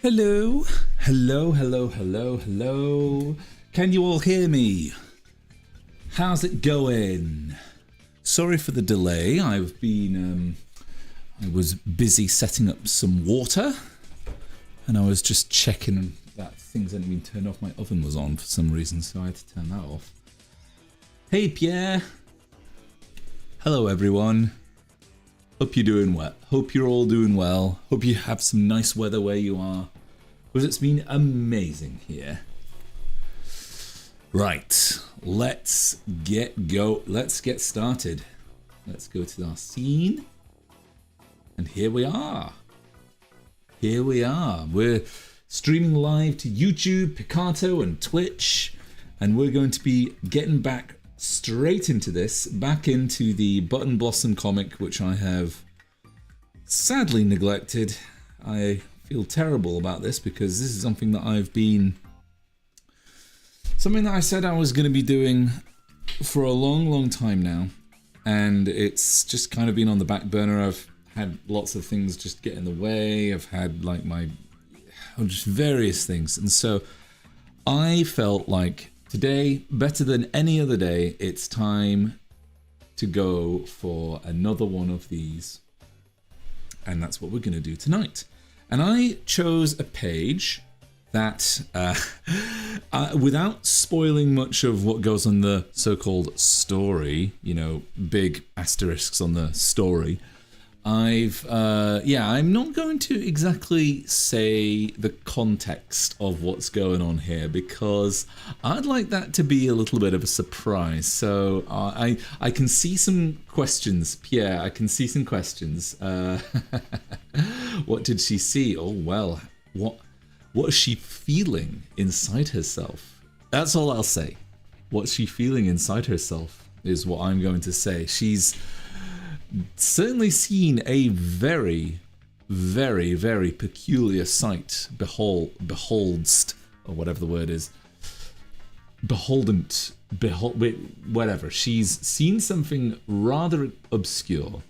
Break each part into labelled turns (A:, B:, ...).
A: Hello, hello, hello, hello, hello. Can you all hear me? How's it going? Sorry for the delay. I was busy setting up some water, and I was just checking that things hadn't been turned off. My oven was on for some reason, so I had to turn that off. Hey, Pierre. Hello, everyone. Hope you're doing well. Hope you're all doing well. Hope you have some nice weather where you are, because it's been amazing here. Right, let's get started. Let's go to our scene, and here we are. Here we are. We're streaming live to YouTube, Picato, and Twitch, and we're going to be getting back straight into this, back into the Button Blossom comic, which I have sadly neglected. I feel terrible about this because this is something that I said I was going to be doing for a long time now, and it's just kind of been on the back burner. I've had lots of things just get in the way. I've had like just various things, and so I felt like today, better than any other day, it's time to go for another one of these. And that's what we're going to do tonight. And I chose a page that, without spoiling much of what goes on the so-called story, you know, big asterisks on the story, I'm not going to exactly say the context of what's going on here, because I'd like that to be a little bit of a surprise. So I can see some questions, Pierre. I can see some questions. What did she see? Oh well, what is she feeling inside herself? That's all I'll say. What's she feeling inside herself is what I'm going to say. She's certainly seen a very, very, very peculiar sight. Beholdst, or whatever the word is. Whatever. She's seen something rather obscure,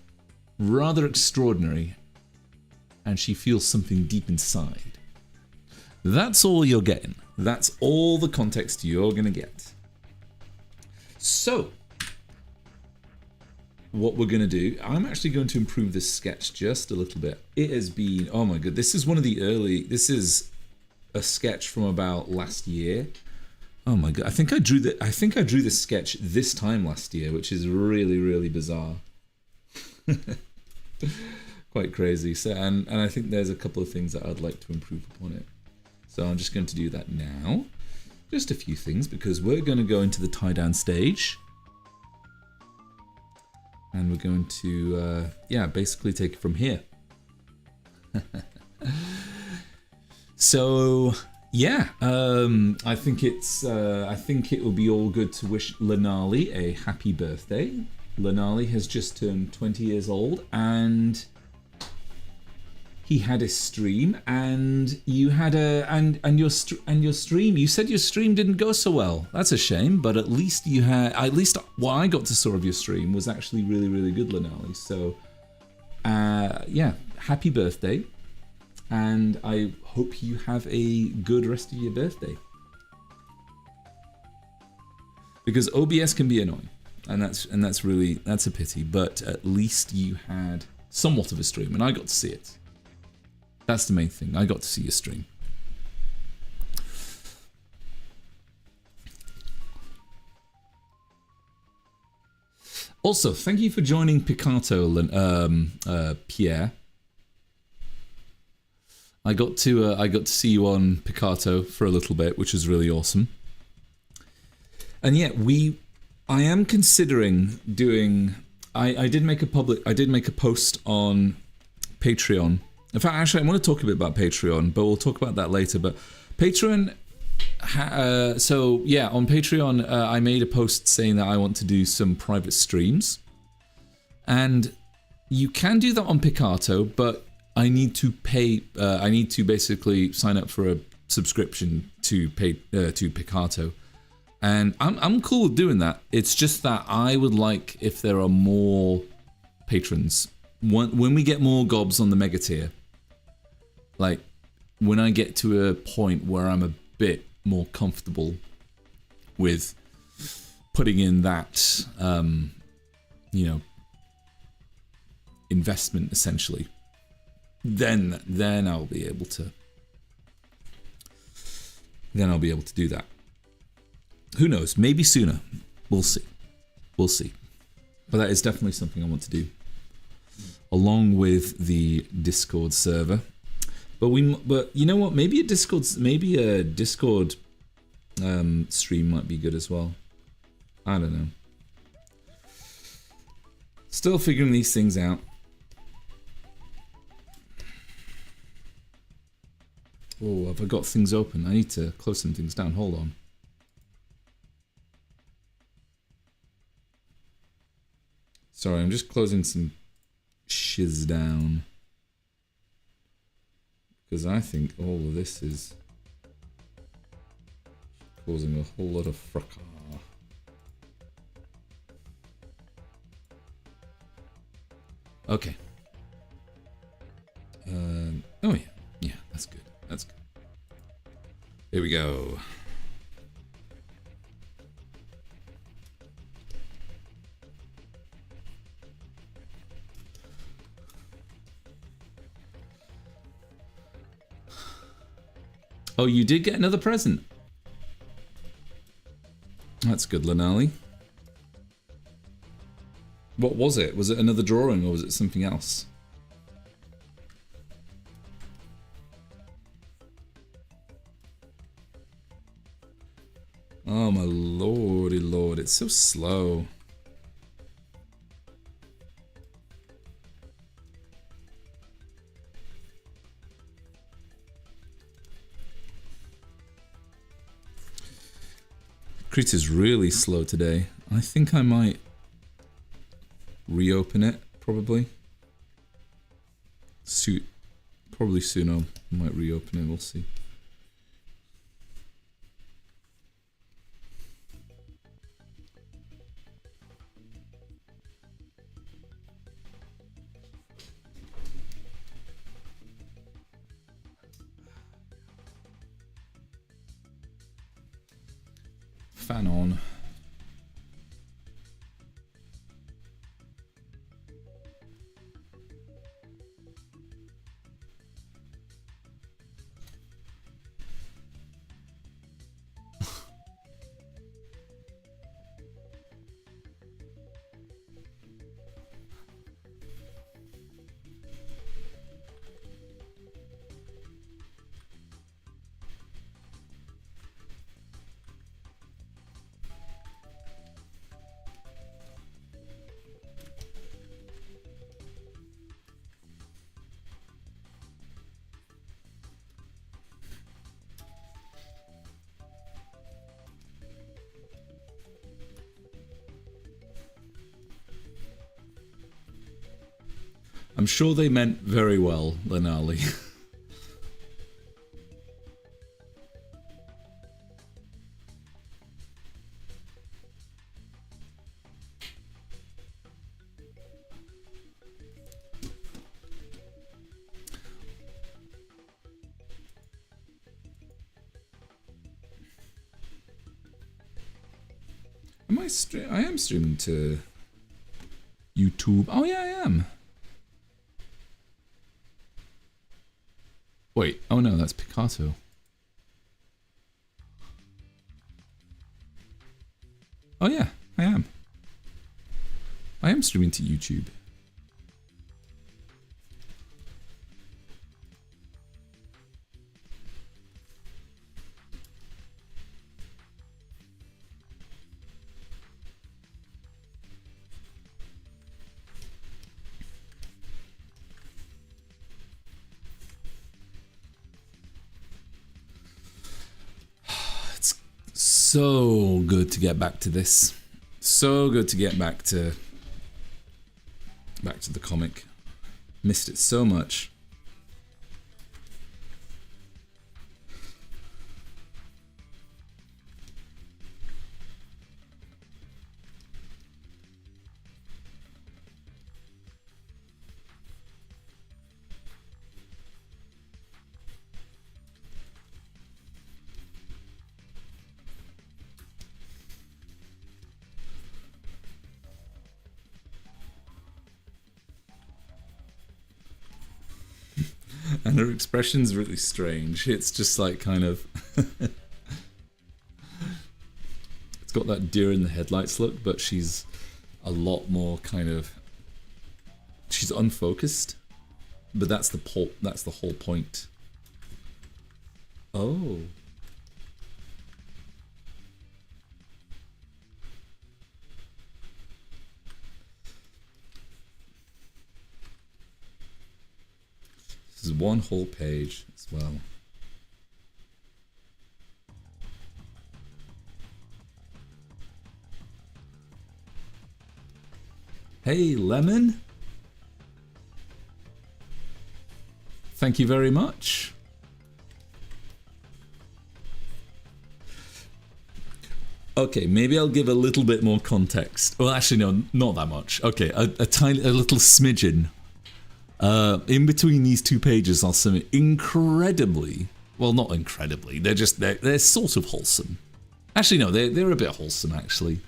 A: rather extraordinary, and she feels something deep inside. That's all you're getting. That's all the context you're gonna get. So, what we're going to do, I'm actually going to improve this sketch just a little bit. It has been, oh my god, this is one of the this is a sketch from about last year. Oh my god, I think I drew this sketch this time last year, which is really, really bizarre. Quite crazy. So, and I think there's a couple of things that I'd like to improve upon it. So I'm just going to do that now. Just a few things, because we're going to go into the tie-down stage. And we're going to, basically take it from here. So, yeah, I think it will be all good to wish Lenali a happy birthday. Lenali has just turned 20 years old, and he had a stream, and you had your stream. You said your stream didn't go so well. That's a shame, but at least what I got to saw of your stream was actually really, really good, Lenali. So, happy birthday, and I hope you have a good rest of your birthday. Because OBS can be annoying, and that's a pity. But at least you had somewhat of a stream, and I got to see it. That's the main thing. I got to see your stream. Also, thank you for joining Picato, Pierre. I got to see you on Picato for a little bit, which was really awesome. And yeah, I am considering doing. I did make a post on Patreon. In fact, actually, I want to talk a bit about Patreon, but we'll talk about that later. But Patreon, so yeah, on Patreon, I made a post saying that I want to do some private streams. And you can do that on Picato, but I need to pay, I need to basically sign up for a subscription to Picato. And I'm cool with doing that. It's just that I would like if there are more patrons. When we get more gobs on the mega tier, like when I get to a point where I'm a bit more comfortable with putting in that, you know, investment essentially, then I'll be able to. Then I'll be able to do that. Who knows? Maybe sooner. We'll see. We'll see. But that is definitely something I want to do, along with the Discord server. But you know what? Maybe a Discord stream might be good as well. I don't know. Still figuring these things out. Oh, have I got things open? I need to close some things down. Hold on. Sorry, I'm just closing some shiz down. Because I think all of this is causing a whole lot of fracas. Okay. Oh yeah. Yeah, that's good. That's good. Here we go. Oh, you did get another present. That's good, Lanali. What was it? Was it another drawing or was it something else? Oh my lordy lord, it's so slow. Crete is really slow today. I think I might reopen it, probably. Probably soon I might reopen it, we'll see. Fan on. I'm sure they meant very well, Lenali. I am streaming to YouTube. Oh yeah, I am. Wait, oh no, that's Picasso. Oh yeah, I am. I am streaming to YouTube. So good to get back to this. So good to get back to the comic. Missed it so much. And her expression's really strange. It's just like kind of... It's got that deer in the headlights look, but she's a lot more kind of... She's unfocused, but that's the whole point. Oh. This is one whole page as well. Hey, Lemon. Thank you very much. Okay, maybe I'll give a little bit more context. Well, actually, no, not that much. Okay, a little smidgen. In between these two pages are some incredibly, well, not incredibly, they're sort of wholesome. Actually, no, they're a bit wholesome, actually.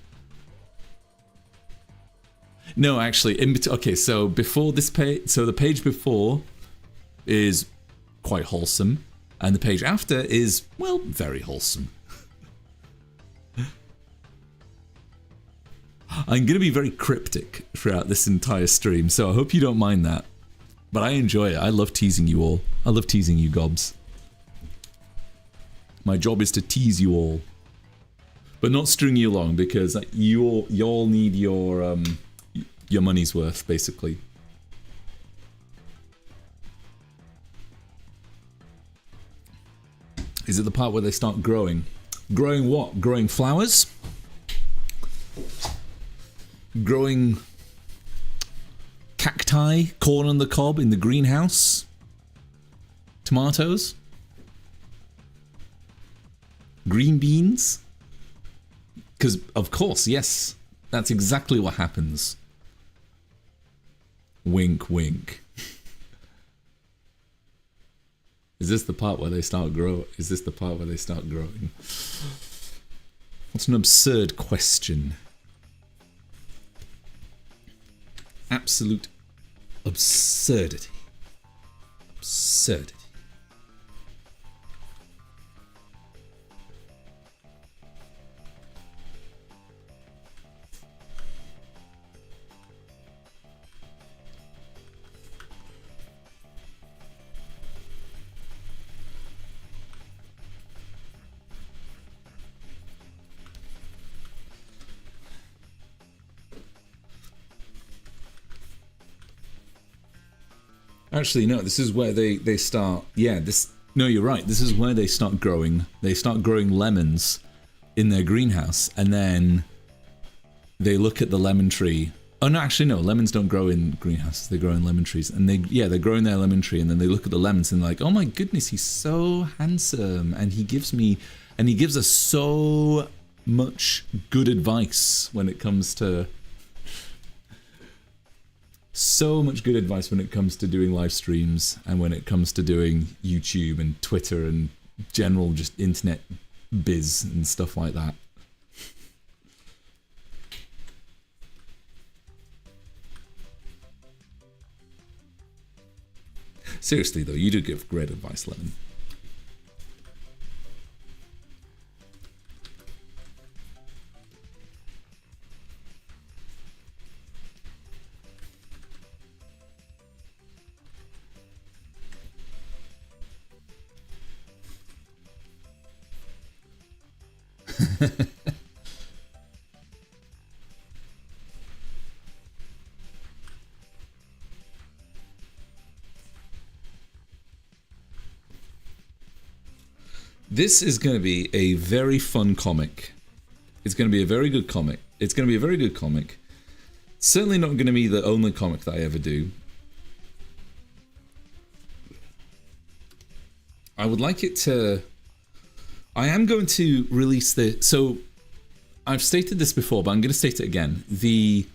A: No, actually, okay, so before this page, so the page before is quite wholesome, and the page after is, well, very wholesome. I'm going to be very cryptic throughout this entire stream, so I hope you don't mind that. But I enjoy it. I love teasing you all. I love teasing you gobs. My job is to tease you all. But not string you along, because you all need your money's worth, basically. Is it the part where they start growing? Growing what? Growing flowers? Growing cacti, corn on the cob in the greenhouse? Tomatoes? Green beans? Because, of course, yes, that's exactly what happens. Wink, wink. Is this the part where they start growing? Is this the part where they start growing? What's an absurd question? Absolute absurdity. Absurdity. Actually, no, this is where they start... Yeah, no, you're right. This is where they start growing. They start growing lemons in their greenhouse, and then they look at the lemon tree. Oh, no, actually, no. Lemons don't grow in greenhouses. They grow in lemon trees. And they're growing their lemon tree, and then they look at the lemons and they're like, oh my goodness, he's so handsome. And he gives us so much good advice when it comes to... So much good advice when it comes to doing live streams and when it comes to doing YouTube and Twitter and general just internet biz and stuff like that. Seriously though, you do give great advice, Lemon. This is going to be a very fun comic. It's going to be a very good comic. It's going to be a very good comic. Certainly not going to be the only comic that I ever do. I would like it to... I am going to release the... So, I've stated this before, but I'm going to state it again. The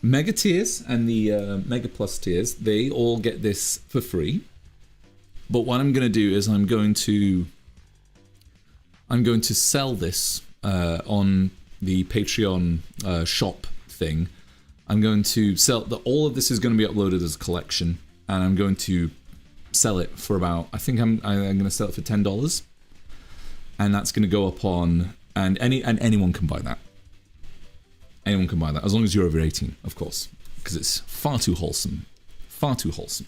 A: Mega tiers and the Mega Plus tiers, they all get this for free. But what I'm going to do is I'm going to sell this on the Patreon shop thing. I'm going to sell... all of this is going to be uploaded as a collection, and I'm going to sell it for about, I think I'm going to sell it for $10, and that's going to go up on, and anyone can buy that. Anyone can buy that, as long as you're over 18, of course, because it's far too wholesome. Far too wholesome.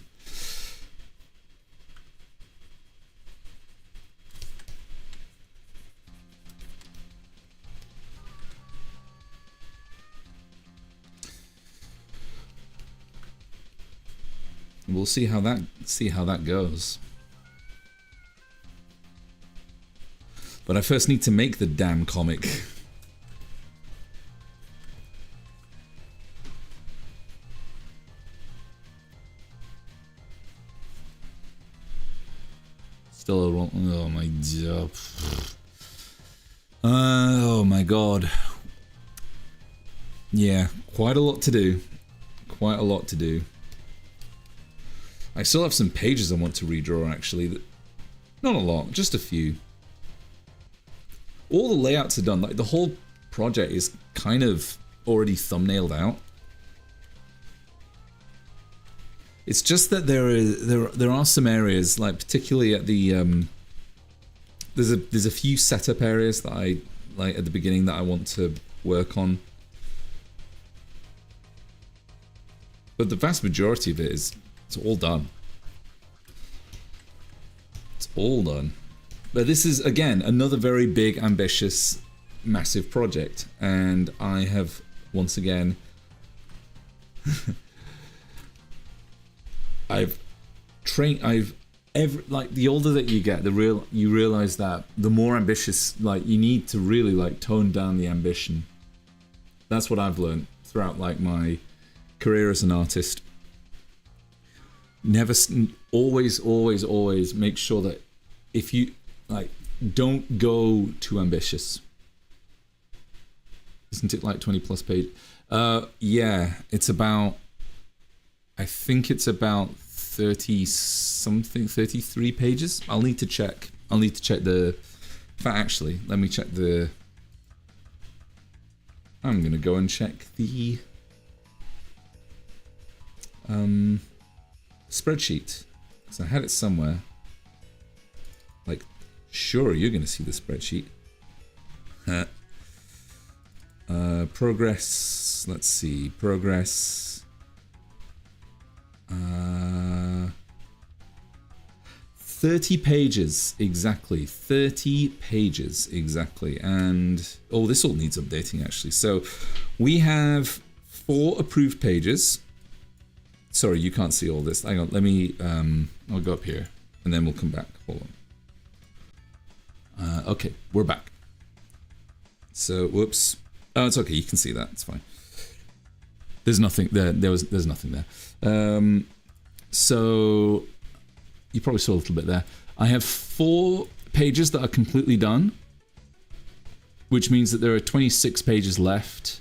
A: We'll see how that goes. But I first need to make the damn comic. Still a oh my god. Oh my god. Yeah, quite a lot to do. Quite a lot to do. I still have some pages I want to redraw, actually. Not a lot, just a few. All the layouts are done. Like, the whole project is kind of already thumbnailed out. It's just that there are some areas, like particularly at the there's a few setup areas that I like at the beginning that I want to work on. But the vast majority of it is, it's all done. It's all done. But this is, again, another very big, ambitious, massive project. And I have, once again... like, the older that you get, you realize that the more ambitious, like, you need to really, like, tone down the ambition. That's what I've learned throughout, like, my career as an artist. Never, always make sure that if you, like, don't go too ambitious. Isn't it like 20 plus page? Yeah, it's about, I think it's about 30 something, 33 pages. I'll need to check. In fact, actually, let me check I'm going to go and check the spreadsheet, because I had it somewhere. Like, sure, you're going to see the spreadsheet. Progress. Let's see. Progress. 30 pages exactly. 30 pages exactly. And oh, this all needs updating actually. So we have 4 approved pages. Sorry, you can't see all this. Hang on, let me, I'll go up here and then we'll come back. Hold on. Okay, we're back. So, whoops. Oh, it's okay, you can see that, it's fine. There's nothing there, there's nothing there. So, you probably saw a little bit there. I have 4 pages that are completely done, which means that there are 26 pages left.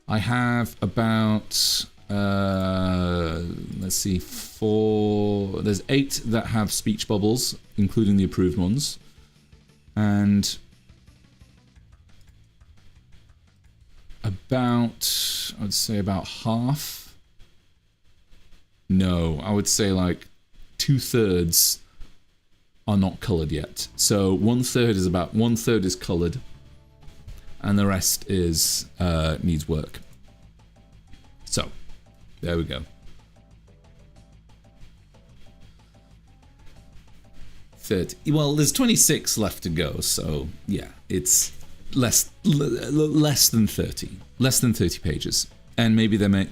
A: I have about... let's see, 4... There's 8 that have speech bubbles, including the approved ones. And about, I would say about half. No, I would say like 2/3 are not colored yet. So 1/3 is about 1/3 is colored, and the rest is needs work. So there we go. 30. Well, there's 26 left to go, so yeah, it's less than 30. Less than 30 pages. And maybe there may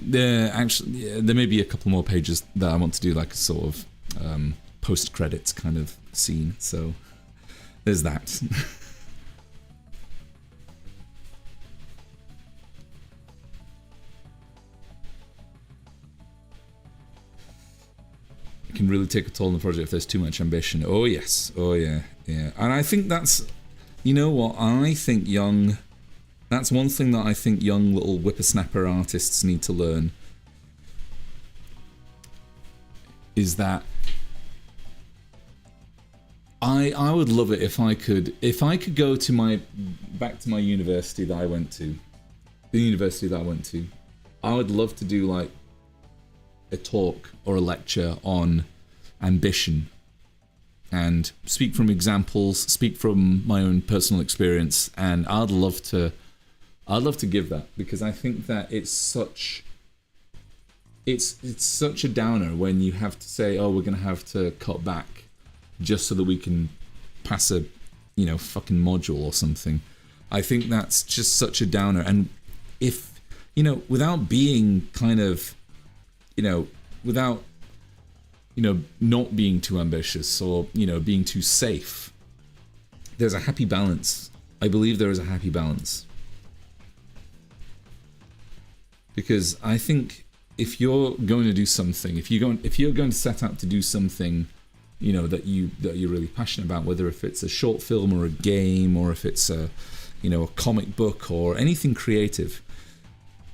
A: be a couple more pages that I want to do like a sort of post-credits kind of scene. So there's that. It can really take a toll on the project if there's too much ambition. Oh yes, oh yeah, yeah. And I think that's, you know what, I think that's one thing that I think young little whippersnapper artists need to learn. Is that I would love it if I could go to back to my university that I went to. The university that I went to. I would love to do like a talk or a lecture on ambition, and speak from examples, speak from my own personal experience, and I'd love to give that, because I think that it's such a downer when you have to say, oh, we're going to have to cut back just so that we can pass a, fucking module or something. I think that's just such a downer. And if, without being kind of, without, not being too ambitious or, being too safe, there's a happy balance. I believe there is a happy balance. Because I think if you're going to do something, if you're going to set out to do something, that you're really passionate about, whether if it's a short film or a game, or if it's a comic book or anything creative,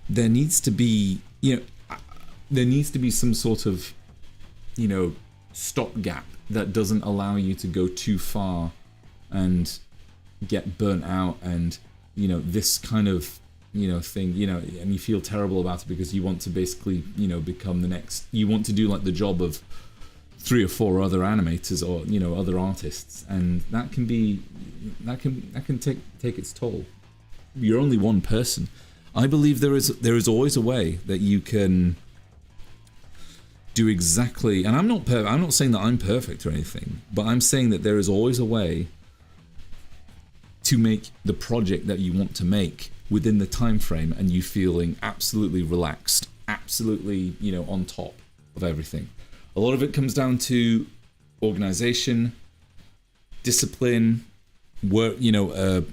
A: there needs to be some sort of stopgap that doesn't allow you to go too far and get burnt out, and this kind of thing, and you feel terrible about it because you want to basically become the next, you want to do like the job of 3 or 4 other animators or other artists, and that can take its toll. You're only one person. I believe there is always a way that you can do exactly, and I'm not saying that I'm perfect or anything, but I'm saying that there is always a way to make the project that you want to make within the time frame, and you feeling absolutely relaxed, absolutely on top of everything. A lot of it comes down to organization, discipline, work, good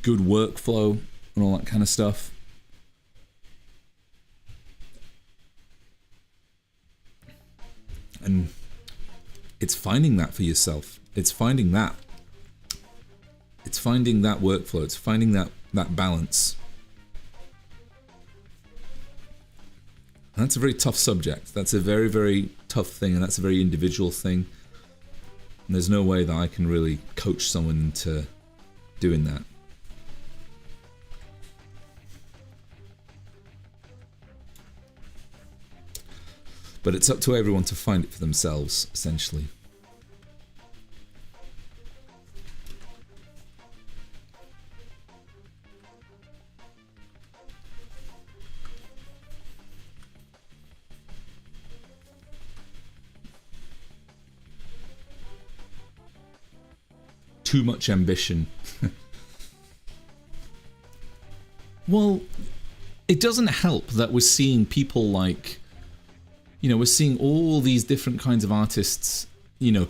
A: workflow, and all that kind of stuff. And it's finding that for yourself. It's finding that workflow. It's finding that balance. And that's a very tough subject. That's a very, very tough thing, and that's a very individual thing. And there's no way that I can really coach someone into doing that. But it's up to everyone to find it for themselves, essentially. Too much ambition. Well, it doesn't help that we're seeing people like, we're seeing all these different kinds of artists,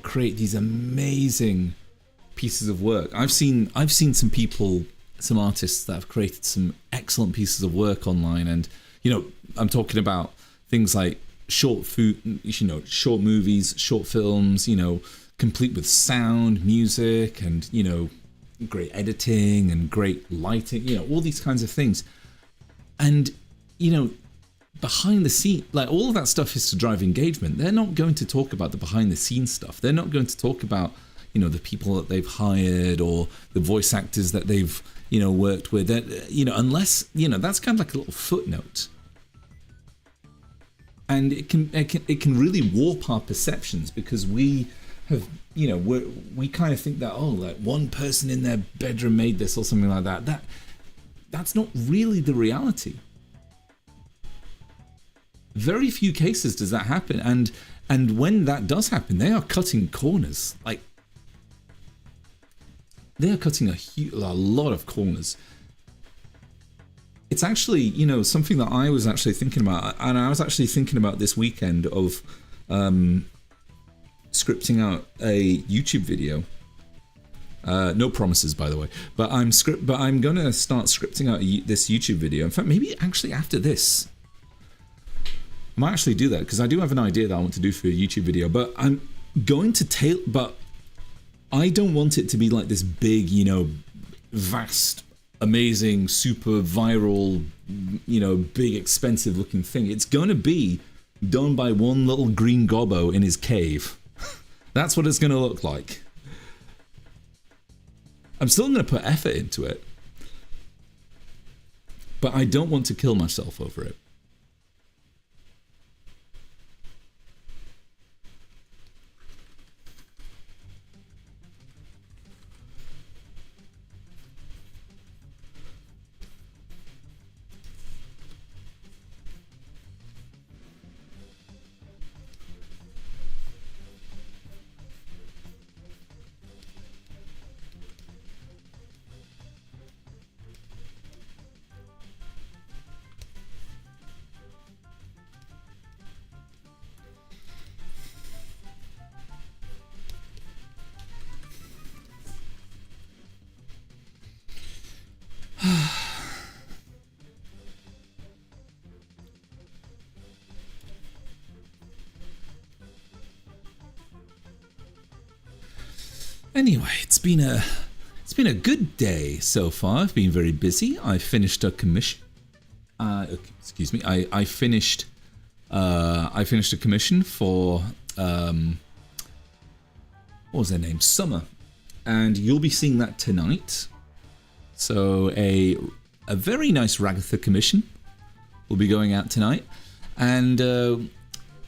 A: create these amazing pieces of work. I've seen some people, some artists that have created some excellent pieces of work online, and I'm talking about things like short movies, short films, complete with sound, music, and great editing and great lighting, all these kinds of things. And behind the scene, like all of that stuff is to drive engagement. They're not going to talk about the behind the scenes stuff. They're not going to talk about the people that they've hired or the voice actors that they've worked with. Unless that's kind of like a little footnote. And it can really warp our perceptions, because we have, we kind of think that, oh, like one person in their bedroom made this or something like that. That's not really the reality. Very few cases does that happen, and when that does happen, they are cutting corners. Like, they are cutting a lot of corners. It's actually, something that I was actually thinking about, and I was actually thinking about this weekend of scripting out a YouTube video. No promises, by the way, but I'm going to start scripting out this YouTube video. In fact, maybe actually after this, I might actually do that, because I do have an idea that I want to do for a YouTube video, but I'm going to but I don't want it to be like this big, vast, amazing, super viral, big, expensive looking thing. It's going to be done by one little green gobbo in his cave. That's what it's going to look like. I'm still going to put effort into it, but I don't want to kill myself over it. Anyway, it's been a good day so far. I've been very busy. I finished a commission. Excuse me. I finished a commission for what was their name? Summer, and you'll be seeing that tonight. So a very nice Ragatha commission will be going out tonight, and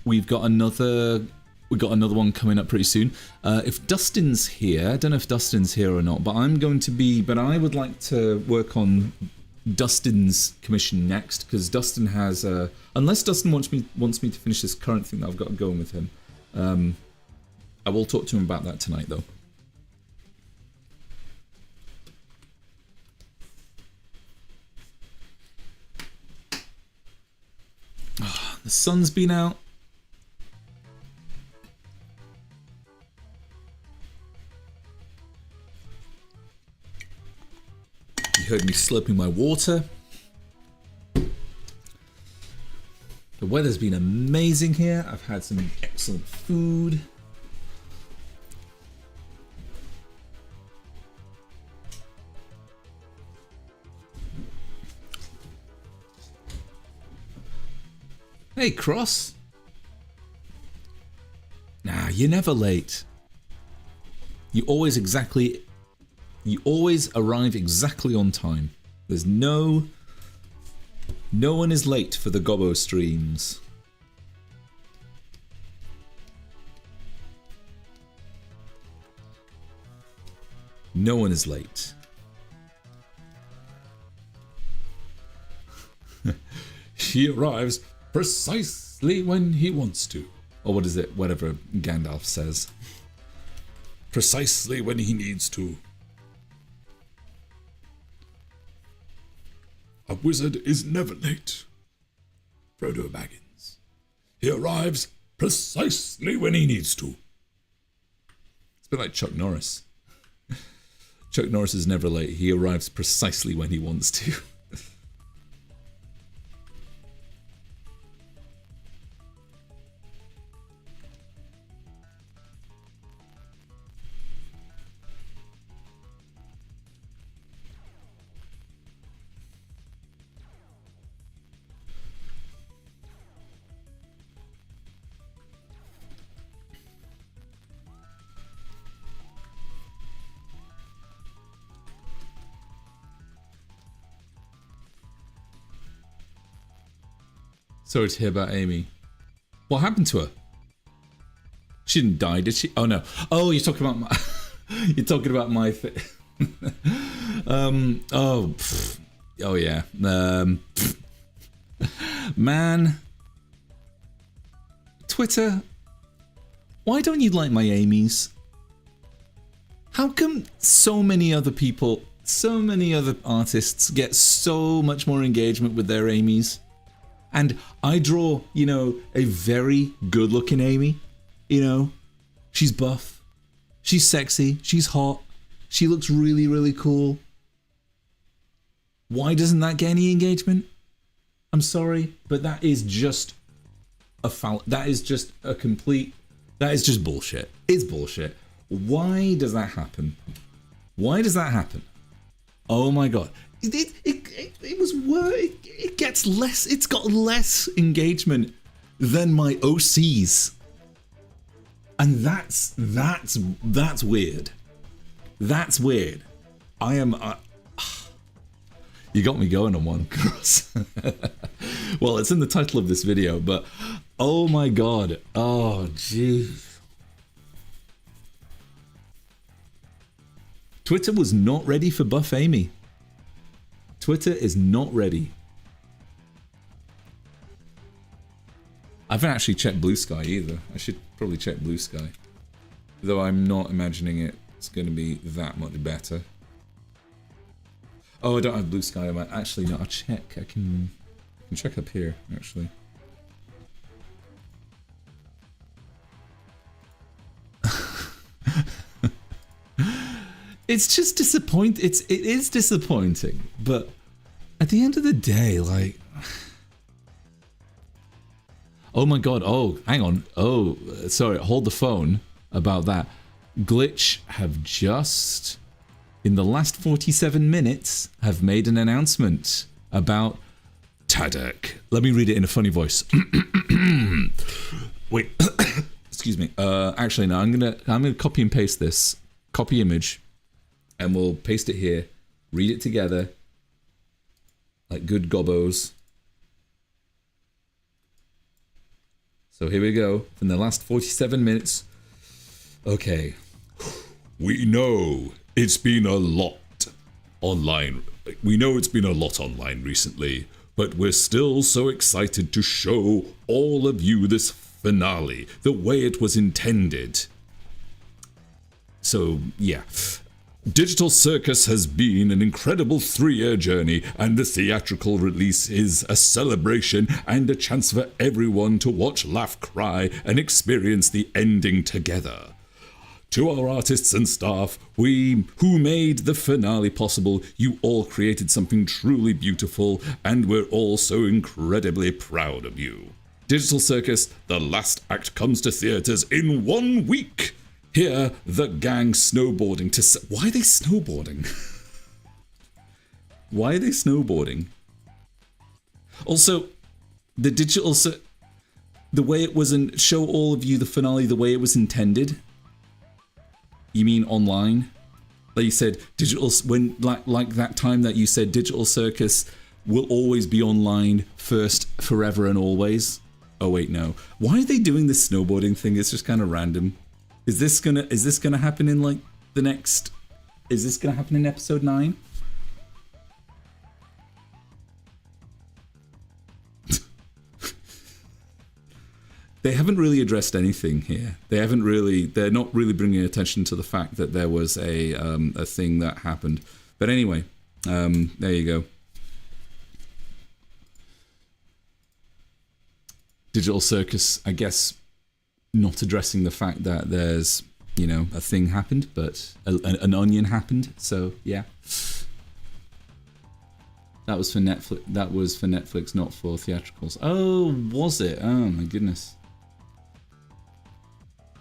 A: we've got another one coming up pretty soon. If Dustin's here, I don't know if Dustin's here or not, but I'm going to be. But I would like to work on Dustin's commission next, because Dustin has unless Dustin wants me to finish this current thing that I've got going with him. I will talk to him about that tonight, though. Oh, the sun's been out. You heard me slurping my water. The weather's been amazing here. I've had some excellent food. Hey, Cross. Nah, you're never late. You always arrive exactly on time. There's no one is late for the Gobbo streams. No one is late. He arrives precisely when he wants to. Or what is it? Whatever Gandalf says. Precisely when he needs to. A wizard is never late. Frodo Baggins. He arrives precisely when he needs to. It's a bit like Chuck Norris. Chuck Norris is never late. He arrives precisely when he wants to. Sorry to hear about Amy. What happened to her? She didn't die, did she? Oh no. Oh, you're talking about my. You're talking about my thing. Oh. Pff. Oh yeah. Man. Twitter. Why don't you like my Amy's? How come so many other people, so many other artists get so much more engagement with their Amy's? And I draw, you know, a very good-looking Amy. You know, she's buff, she's sexy, she's hot, she looks really, really cool. Why doesn't that get any engagement? I'm sorry, but that is just a foul. That is just a complete. That is just bullshit. It's bullshit. Why does that happen? Why does that happen? Oh my god. It was worse. It gets less. It's got less engagement than my OCs, and that's weird. That's weird. I am. You got me going on one, Cross. Well, it's in the title of this video, but oh my god. Oh jeez. Twitter was not ready for buff Amy. Twitter is not ready. I haven't actually checked Blue Sky either. I should probably check Blue Sky. Though I'm not imagining it's going to be that much better. Oh, I don't have Blue Sky. I might actually no. I'll check. I can check up here actually. It's just disappointing. It is disappointing, but at the end of the day, like, oh my god. Oh, hang on. Oh, sorry. Hold the phone about that. Glitch have just, in the last 47 minutes, have made an announcement about TADC. Let me read it in a funny voice. Wait, excuse me. Actually, no. I'm gonna copy and paste this. Copy image, and we'll paste it here. Read it together, like good gobbos. So here we go. From the last 47 minutes. Okay. We know it's been a lot online. We know it's been a lot online recently, but we're still so excited to show all of you this finale the way it was intended. So, yeah. Digital Circus has been an incredible 3-year journey, and the theatrical release is a celebration and a chance for everyone to watch, laugh, cry, and experience the ending together. To our artists and staff, who made the finale possible, you all created something truly beautiful, and we're all so incredibly proud of you. Digital Circus, the last act comes to theaters in 1 week. Here, the gang snowboarding to... Why are they snowboarding? Why are they snowboarding? Also, the digital... The way it was... Show all of you the finale the way it was intended. You mean online? Like you said, digital... When, like that time that you said Digital Circus will always be online first, forever and always. Oh, wait, no. Why are they doing this snowboarding thing? It's just kind of random. Is this gonna happen in like the next? Is this gonna happen in episode 9? They haven't really addressed anything here. They're not really bringing attention to the fact that there was a thing that happened. But anyway, there you go. Digital Circus, I guess. Not addressing the fact that there's, you know, a thing happened, but an onion happened. So yeah, that was for Netflix. That was for Netflix, not for theatricals. Oh, was it? Oh my goodness.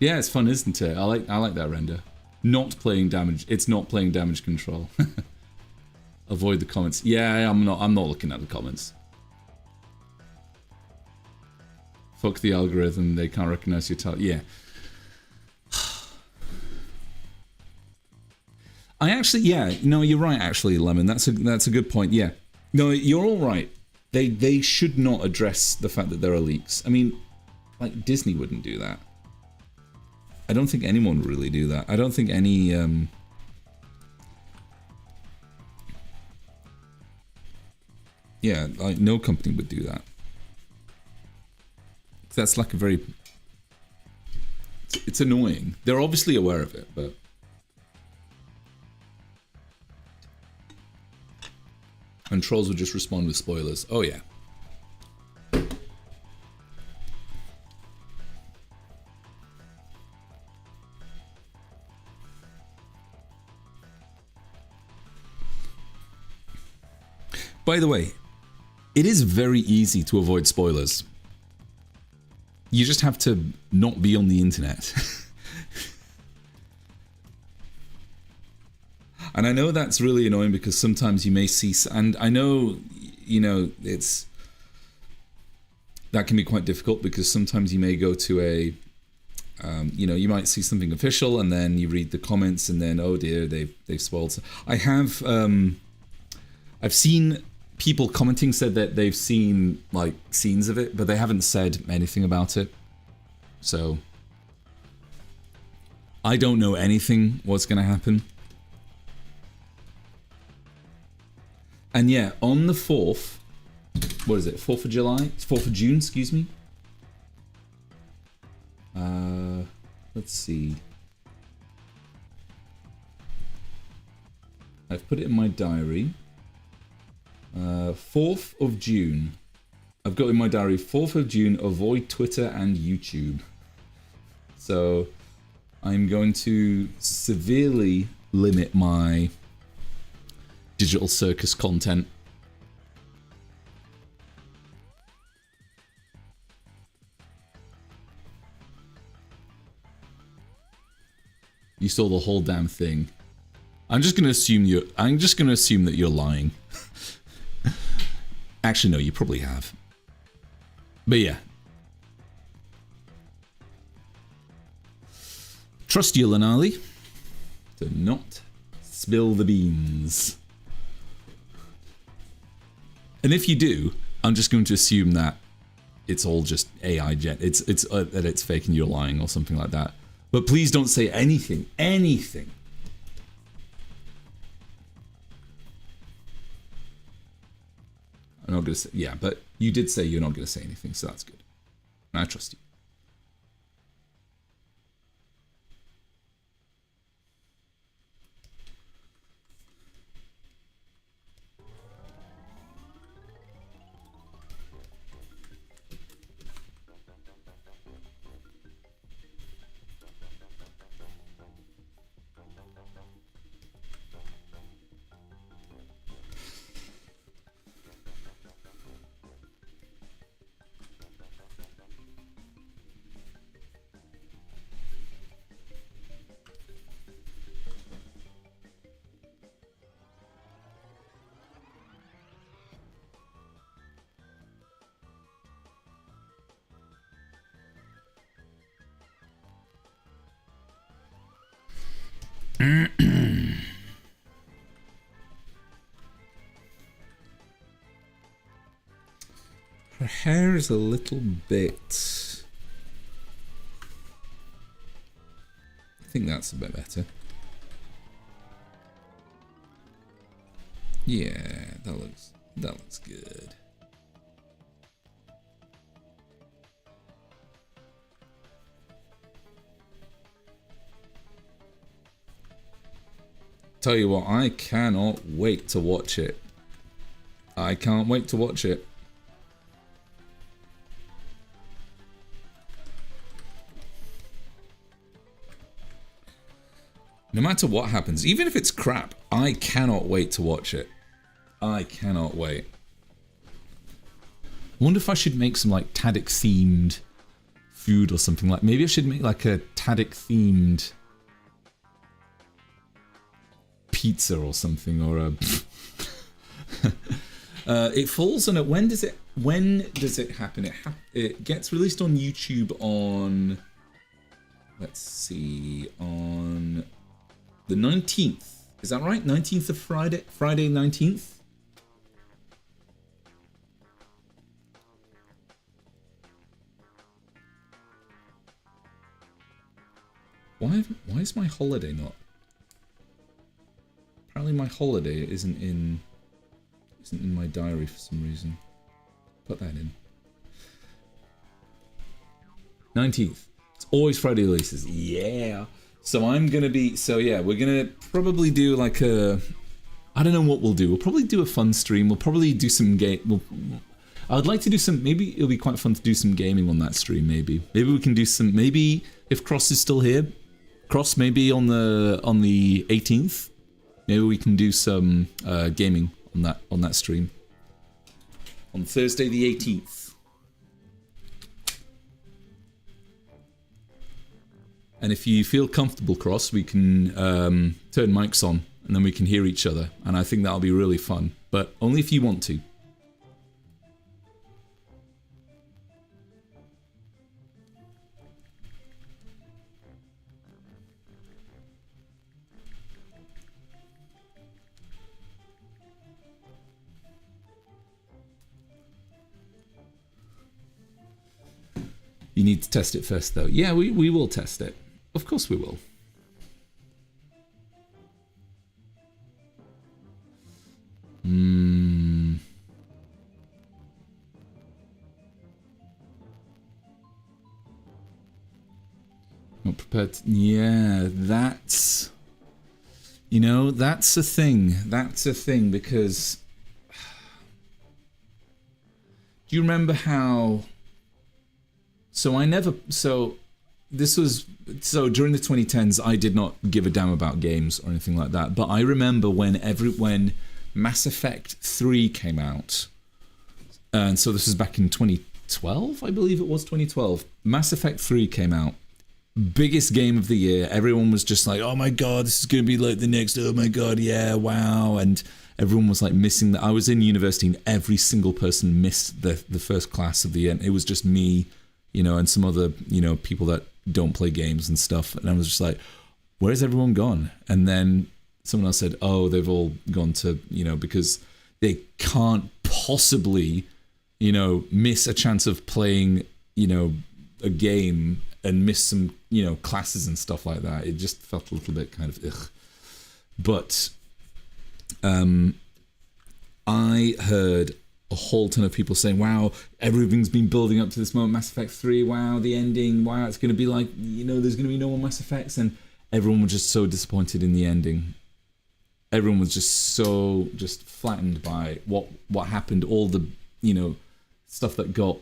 A: Yeah, it's fun, isn't it? I like that render. Not playing damage. It's not playing damage control. Avoid the comments. Yeah, I'm not looking at the comments. Fuck the algorithm, they can't recognize your talent. Yeah. No, you're right actually, Lemon. That's a good point. Yeah. No, you're all right. They should not address the fact that there are leaks. I mean, like Disney wouldn't do that. I don't think anyone would really do that. I don't think any yeah, like no company would do that. That's like a very... It's annoying. They're obviously aware of it, but... And trolls would just respond with spoilers. Oh, yeah. By the way, it is very easy to avoid spoilers. You just have to not be on the internet. And I know that's really annoying because sometimes you may see, and I know, you know, that can be quite difficult because sometimes you may go to a, you know, you might see something official and then you read the comments and then, oh dear, they've spoiled. I've seen people commenting said that they've seen like scenes of it, but they haven't said anything about it. So I don't know anything what's going to happen. And yeah, on the 4th, what is it? 4th of July? It's 4th of June, excuse me. Let's see. I've put it in my diary. 4th of June. I've got in my diary 4th of June, avoid Twitter and YouTube. So I'm going to severely limit my Digital Circus content. You saw the whole damn thing. I'm just gonna assume that you're lying. Actually, no, you probably have. But yeah. Trust you, Lanali, to not spill the beans. And if you do, I'm just going to assume that it's all just AI that it's fake and you're lying or something like that. But please don't say anything. I'm not going to say, yeah, but you did say you're not going to say anything, so that's good. And I trust you. Her hair is a little bit... I think that's a bit better. Yeah, that looks good. Tell you what, I cannot wait to watch it. I can't wait to watch it. No matter what happens, even if it's crap, I cannot wait to watch it. I cannot wait. I wonder if I should make some like TADC themed food or something like. Maybe I should make like a TADC themed pizza or something, or a. It falls on it. When does it happen? It gets released on YouTube on. Let's see, on the 19th. Is that right? 19th of Friday. Friday 19th. Why is my holiday not? Apparently my holiday isn't in my diary for some reason. Put that in. 19th. It's always Friday releases. Yeah. So I'm gonna be. So yeah, we're gonna probably do like a. I don't know what we'll do. We'll probably do a fun stream. We'll probably do some game. I'd like to do some. Maybe it'll be quite fun to do some gaming on that stream. Maybe we can do some. Maybe if Cross is still here, Cross maybe on the 18th. Maybe we can do some gaming on that stream on Thursday the 18th. And if you feel comfortable, Cross, we can turn mics on and then we can hear each other. And I think that'll be really fun, but only if you want to. You need to test it first, though. Yeah, we will test it. Of course we will. Not prepared to, yeah, that's... You know, that's a thing. That's a thing, because... Do you remember how... So during the 2010s, I did not give a damn about games or anything like that. But I remember when Mass Effect 3 came out, and so this was back in 2012, I believe it was 2012. Mass Effect 3 came out. biggest game of the year. Everyone was just like, oh my god, this is going to be like the next, oh my god, yeah, wow. And everyone was like missing that. I was in university and every single person missed the first class of the end. It was just me, and some other, people that don't play games and stuff. And I was just like, where's everyone gone? And then someone else said, oh, they've all gone to, because they can't possibly, miss a chance of playing, a game and miss some, classes and stuff like that. It just felt a little bit kind of ugh. But I heard a whole ton of people saying, wow, everything's been building up to this moment, Mass Effect 3, wow, the ending, wow, it's going to be like, there's going to be no more Mass Effects, and everyone was just so disappointed in the ending. Everyone was just so flattened by what happened, all the, stuff that got,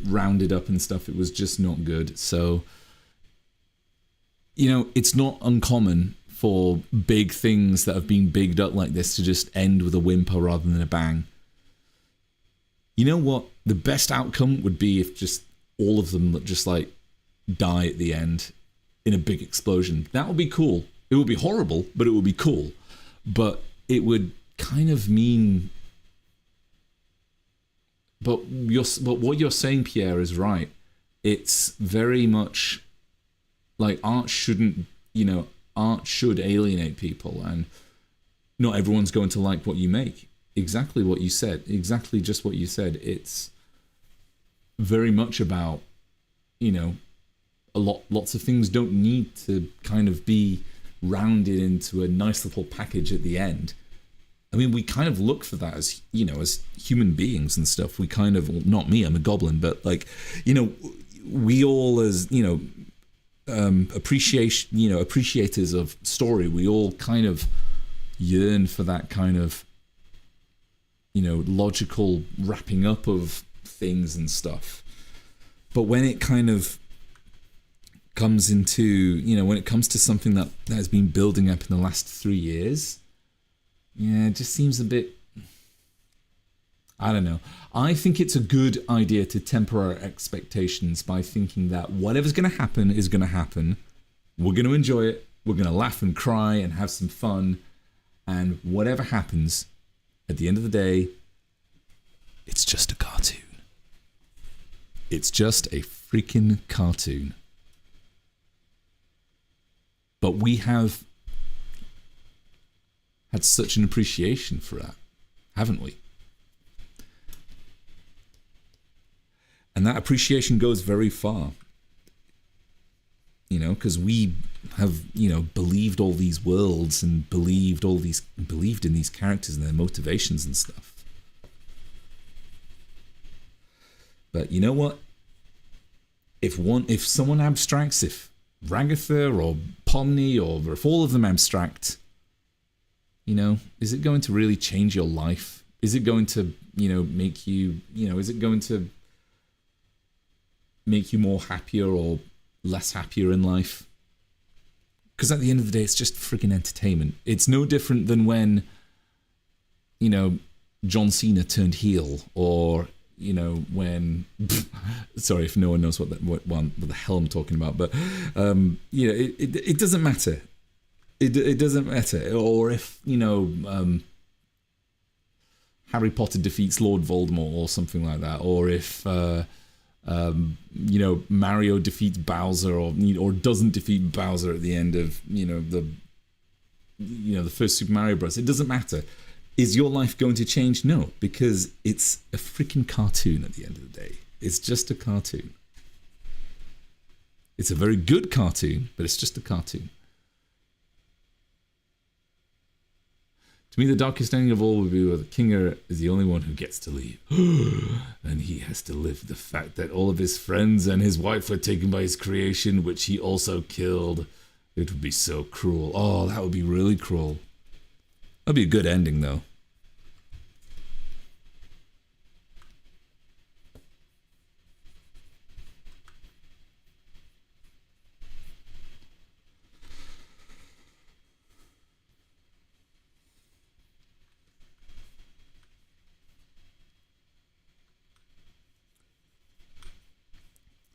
A: rounded up and stuff. It was just not good. So, it's not uncommon for big things that have been bigged up like this to just end with a whimper rather than a bang. You know what? The best outcome would be if just all of them just like die at the end in a big explosion. That would be cool. It would be horrible, but it would be cool. But it would kind of mean... But what you're saying, Pierre, is right. It's very much like art shouldn't, art should alienate people, and not everyone's going to like what you make. Exactly what you said. Exactly just what you said. It's very much about, lots of things don't need to kind of be rounded into a nice little package at the end. I mean, we kind of look for that as, as human beings and stuff. We kind of, well, not me, I'm a goblin, but like, we all as, appreciators of story, we all kind of yearn for that kind of, logical wrapping up of things and stuff. But when it kind of comes into, when it comes to something that has been building up in the last 3 years, yeah, it just seems a bit, I don't know. I think it's a good idea to temper our expectations by thinking that whatever's going to happen is going to happen. We're going to enjoy it. We're going to laugh and cry and have some fun. And whatever happens, at the end of the day, it's just a cartoon. It's just a freaking cartoon. But we have had such an appreciation for that, haven't we? And that appreciation goes very far. Because we have, believed all these worlds and believed in these characters and their motivations and stuff. But you know what? If someone abstracts, if Ragatha or Pomni or if all of them abstract, is it going to really change your life? Is it going to, make you, is it going to make you more happier or less happier in life? Because at the end of the day, it's just freaking entertainment. It's no different than when, John Cena turned heel, or, when, sorry if no one knows what the hell I'm talking about, but, it doesn't matter. It doesn't matter. Or if, Harry Potter defeats Lord Voldemort or something like that, or if, Mario defeats Bowser or doesn't defeat Bowser at the end of, the first Super Mario Bros. It doesn't matter. Is your life going to change? No, because it's a freaking cartoon at the end of the day. It's just a cartoon. It's a very good cartoon, but it's just a cartoon. To me, the darkest ending of all would be where the Kinger is the only one who gets to leave. And he has to live with the fact that all of his friends and his wife were taken by his creation, which he also killed. It would be so cruel. Oh, that would be really cruel. That'd be a good ending, though.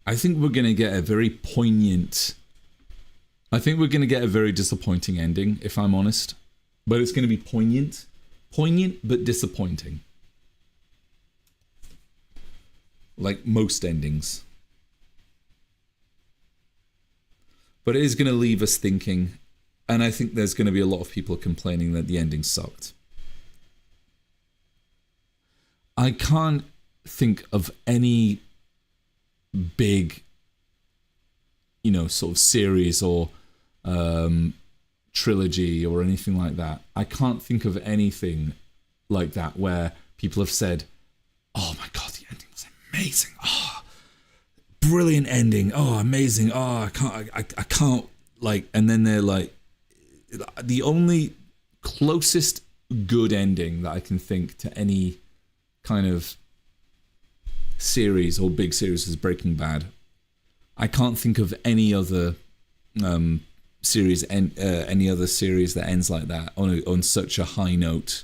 A: I think we're going to get a very poignant... I think we're going to get a very disappointing ending, if I'm honest. But it's going to be poignant. Poignant, but disappointing. Like most endings. But it is going to leave us thinking, and I think there's going to be a lot of people complaining that the ending sucked. I can't think of any big, sort of series or trilogy or anything like that. I can't think of anything like that where people have said, "Oh my god, the ending was amazing! Oh, brilliant ending! Oh, amazing! Oh, I can't like." And then they're like, the only closest good ending that I can think to any kind of series or big series is Breaking Bad. I can't think of any other series, any other series that ends like that on such a high note,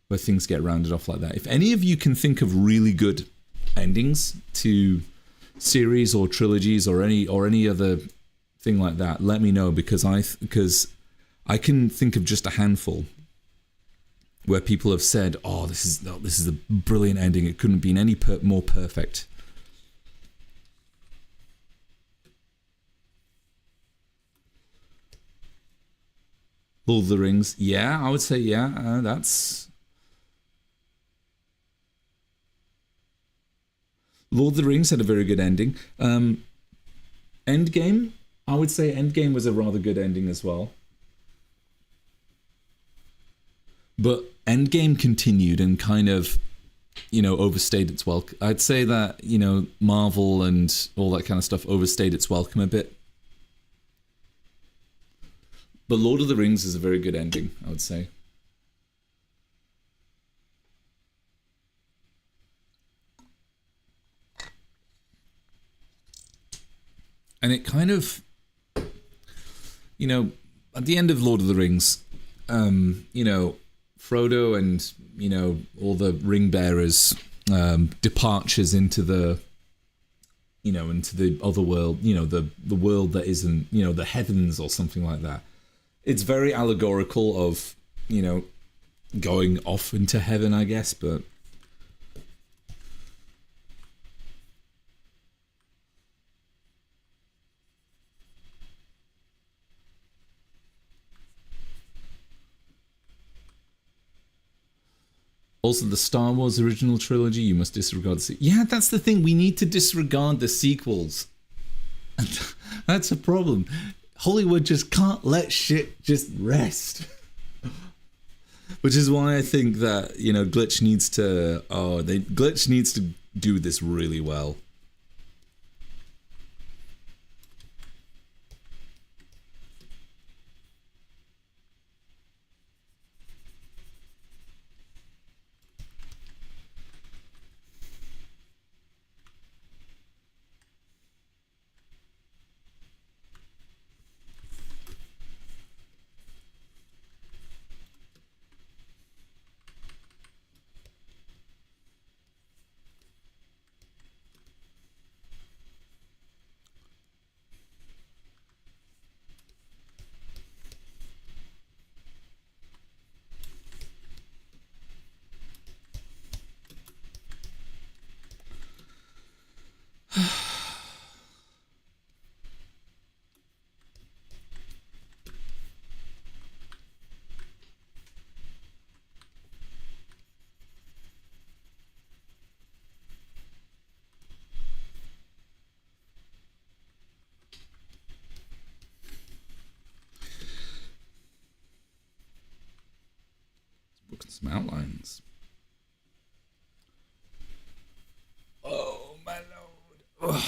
A: where things get rounded off like that. If any of you can think of really good endings to series or trilogies or any other thing like that, let me know, because I can think of just a handful where people have said, "Oh, this is a brilliant ending. It couldn't have been any more perfect." Lord of the Rings, yeah, I would say that's... Lord of the Rings had a very good ending. Endgame, I would say Endgame was a rather good ending as well. But Endgame continued and kind of, overstayed its welcome. I'd say that, Marvel and all that kind of stuff overstayed its welcome a bit. But Lord of the Rings is a very good ending, I would say. And it kind of, at the end of Lord of the Rings, Frodo and, all the ring bearers departures into the, into the other world, the world that isn't, the heavens or something like that. It's very allegorical of, going off into heaven, I guess, but... Also, the Star Wars original trilogy, you must disregard the sequels. Yeah, that's the thing. We need to disregard the sequels. That's a problem. Hollywood just can't let shit just rest. Which is why I think that, Glitch needs to... Glitch needs to do this really well. Some outlines. Oh my lord. Ugh.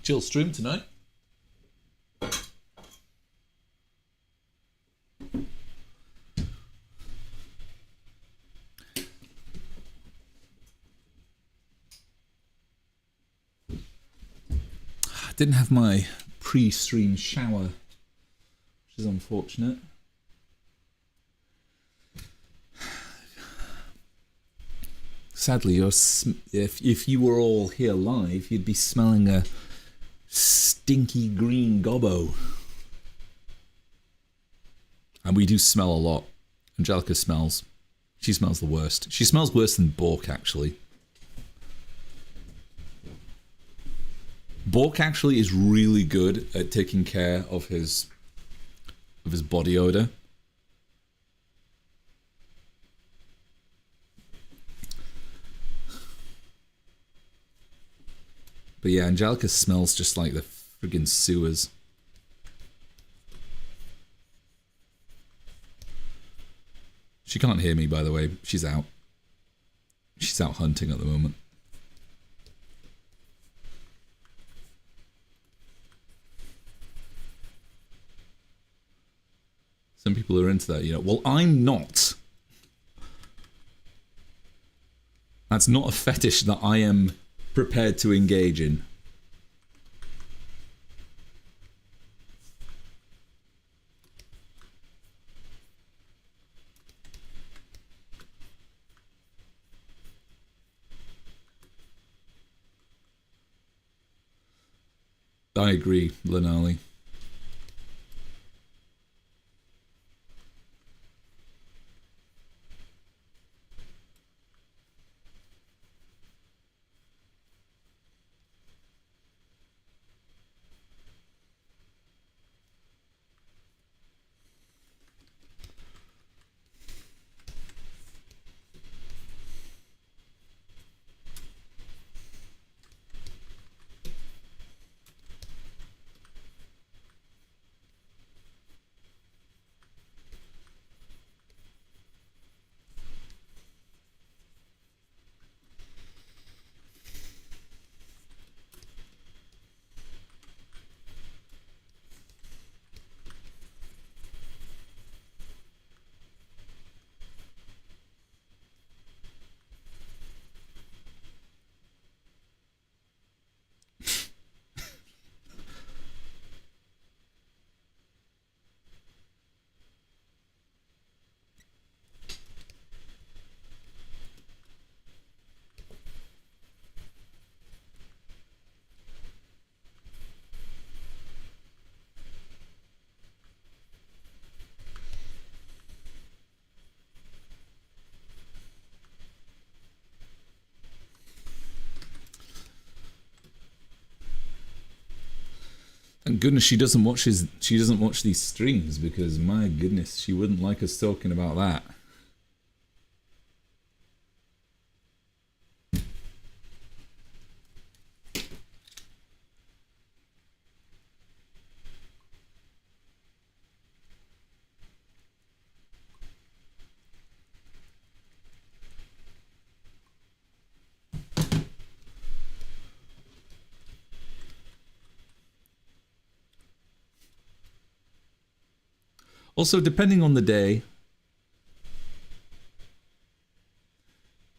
A: Chill stream tonight. Didn't have my pre-stream shower, which is unfortunate. Sadly, if you were all here live, you'd be smelling a stinky green gobbo. And we do smell a lot. Angelica smells. She smells the worst. She smells worse than Bork, actually. Bork actually is really good at taking care of his body odor. But yeah, Angelica smells just like the friggin' sewers. She can't hear me, by the way. She's out. She's out hunting at the moment. Some people are into that, you know. Well, I'm not. That's not a fetish that I am prepared to engage in. I agree, Lenali. Thank goodness she doesn't watch these streams, because my goodness, she wouldn't like us talking about that. Also, depending on the day,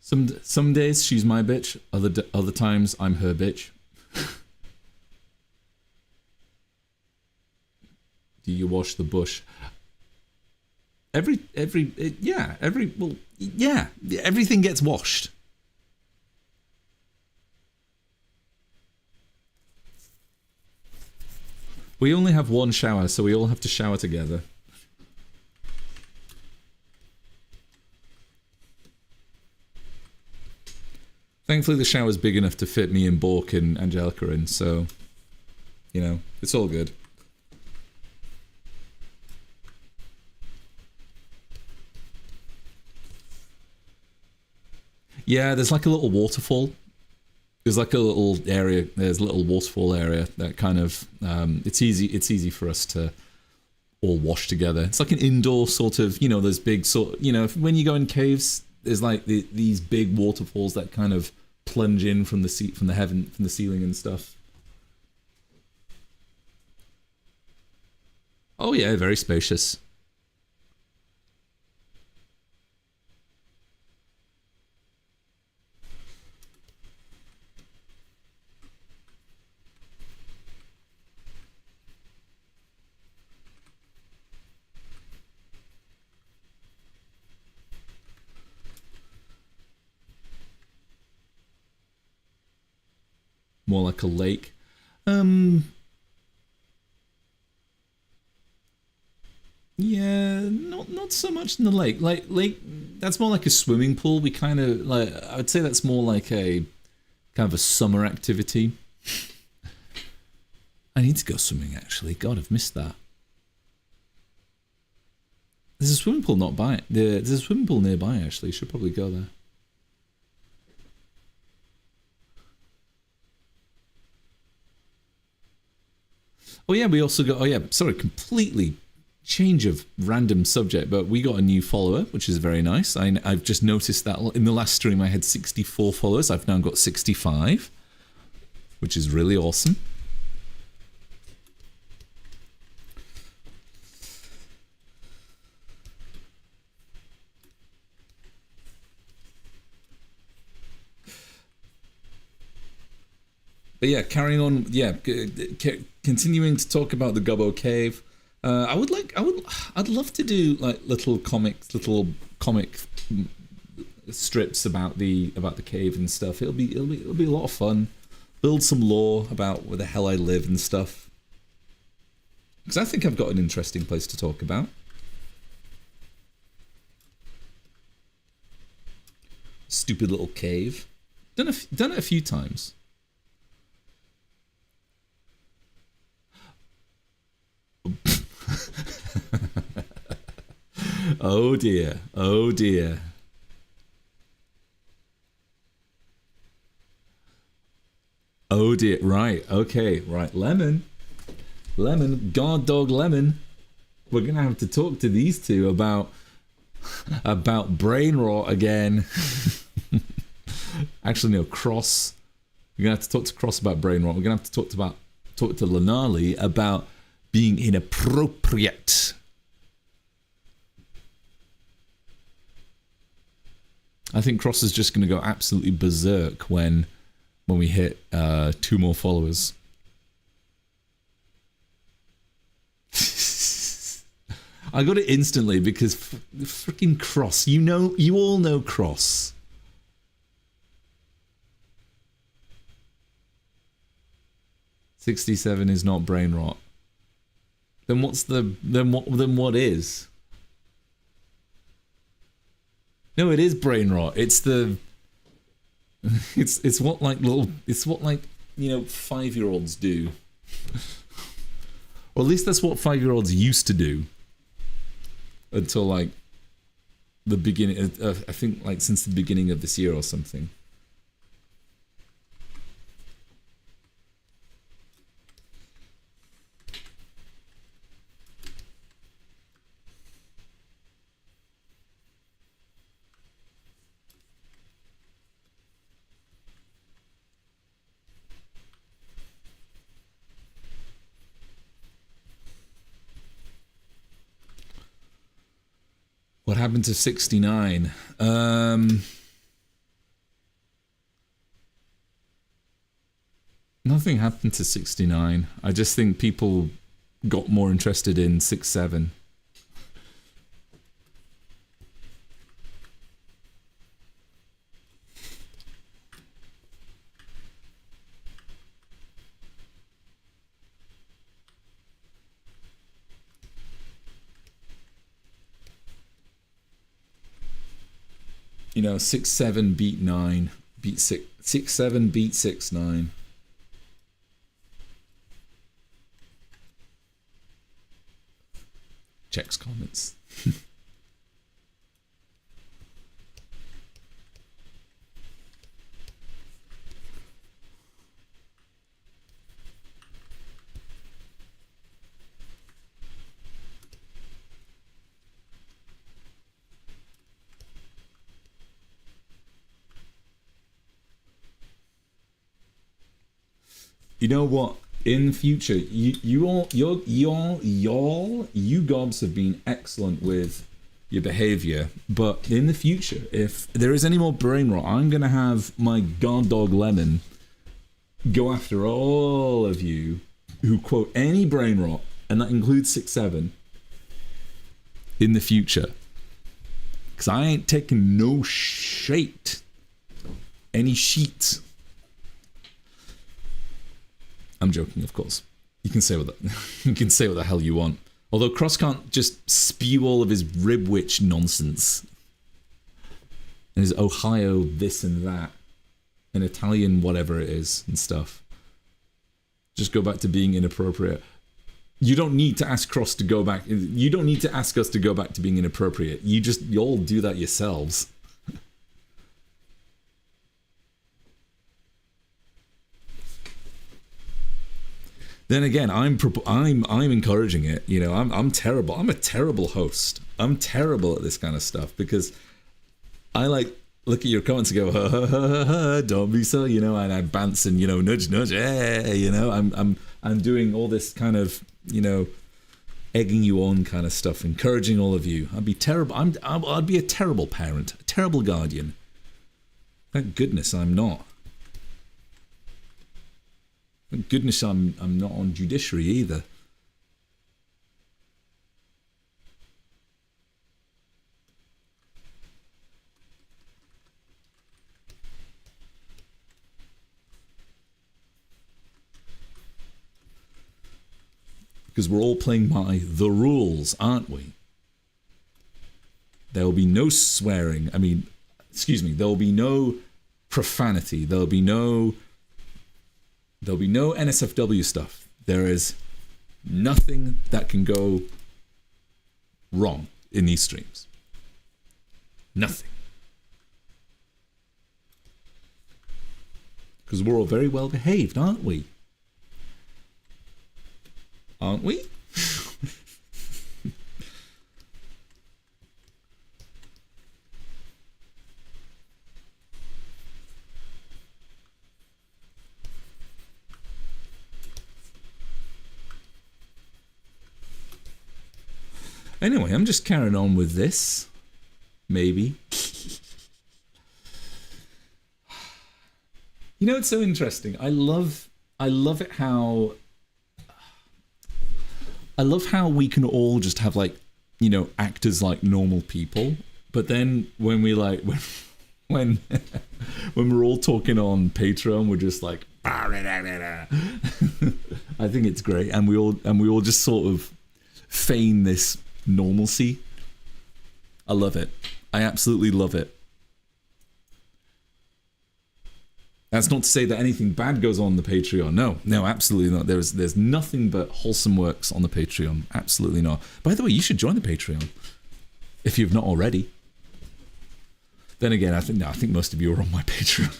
A: some days she's my bitch, other times I'm her bitch. Do you wash the bush? Everything gets washed. We only have one shower, so we all have to shower together. Thankfully, the shower's big enough to fit me and Bork and Angelica in, so, you know, it's all good. Yeah, there's like a little waterfall. There's like a little area, there's a little waterfall area that kind of, it's easy for us to all wash together. It's like an indoor sort of, you know, those big sort, you know, when you go in caves, there's like these big waterfalls that kind of plunge in from the ceiling and stuff. Oh yeah, very spacious. more like a lake. Yeah, not so much in the lake. Like lake, that's more like a swimming pool. We kind of like. I would say that's more like a kind of a summer activity. I need to go swimming. Actually, God, I've missed that. There's a swimming pool not by. There's a swimming pool nearby. Actually, should probably go there. Oh yeah, we also got. Oh yeah, sorry, completely change of random subject, but we got a new follower, which is very nice. I've just noticed that in the last stream I had 64 followers. I've now got 65, which is really awesome. But yeah, carrying on. Yeah, continuing to talk about the Gobbo Cave. I'd love to do like little comic strips about the cave and stuff. It'll be a lot of fun. Build some lore about where the hell I live and stuff. Because I think I've got an interesting place to talk about. Stupid little cave. Done it a few times. Oh dear. Oh dear. Oh dear. Right. Okay. Right. Lemon. God dog Lemon. We're gonna have to talk to these two about brain rot again. Actually, no. Cross. We're gonna have to talk to Cross about brain rot. We're gonna have to talk to Lanali about being inappropriate. I think Cross is just going to go absolutely berserk when we hit 2 more followers. I got it instantly because freaking Cross. You all know Cross. $67 is not brain rot. Then what is? No, it is brain rot. It's the it's what like 5-year-olds do. Or at least that's what 5-year-olds used to do. Until like the beginning I think like since the beginning of this year or something. What happened to 69? Nothing happened to 69. I just think people got more interested in 67. You know, 6-7 beat 9, beat 6, 6-7 beat 6-9. Checks comments. You know what? In the future, you gobs have been excellent with your behavior, but in the future, if there is any more brain rot, I'm gonna have my god dog Lemon go after all of you who quote any brain rot, and that includes 6-7 in the future, because I ain't taking no shit, any sheets. I'm joking, of course. You can say what you can say what the hell you want. Although Cross can't just spew all of his ribwitch nonsense. And his Ohio this and that. And Italian whatever it is and stuff. Just go back to being inappropriate. You don't need to ask Cross to go back. You don't need to ask us to go back to being inappropriate. You all do that yourselves. Then again, I'm encouraging it. You know, I'm terrible. I'm a terrible host. I'm terrible at this kind of stuff because I like look at your comments and go, ha, ha, ha, ha, ha, don't be so, you know, and I bounce and, you know, nudge, nudge, you know, I'm doing all this kind of, you know, egging you on kind of stuff, encouraging all of you. I'd be terrible. I'd be a terrible parent, a terrible guardian. Thank goodness I'm not. Thank goodness I'm not on judiciary either. Because we're all playing by the rules, aren't we? There will be no swearing. I mean, excuse me, there will be no profanity. There will be no NSFW stuff. There is nothing that can go wrong in these streams. Nothing. Because we're all very well behaved, aren't we? Aren't we? Anyway, I'm just carrying on with this. Maybe. You know, it's so interesting. I love it how we can all just have, like, you know, act as like normal people, but then when we like when we're all talking on Patreon, we're just like I think it's great, and we all just sort of feign this normalcy. I love it. I absolutely love it. That's not to say that anything bad goes on the Patreon. No, absolutely not. There's nothing but wholesome works on the Patreon. Absolutely not. By the way, you should join the Patreon if you've not already. Then again, I think most of you are on my Patreon.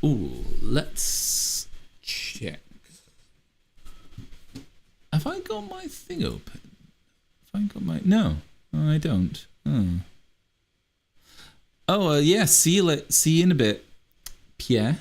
A: Ooh, let's check. Have I got my thing open? Have I got my... No, I don't. Oh, yeah, see you in a bit, Pierre.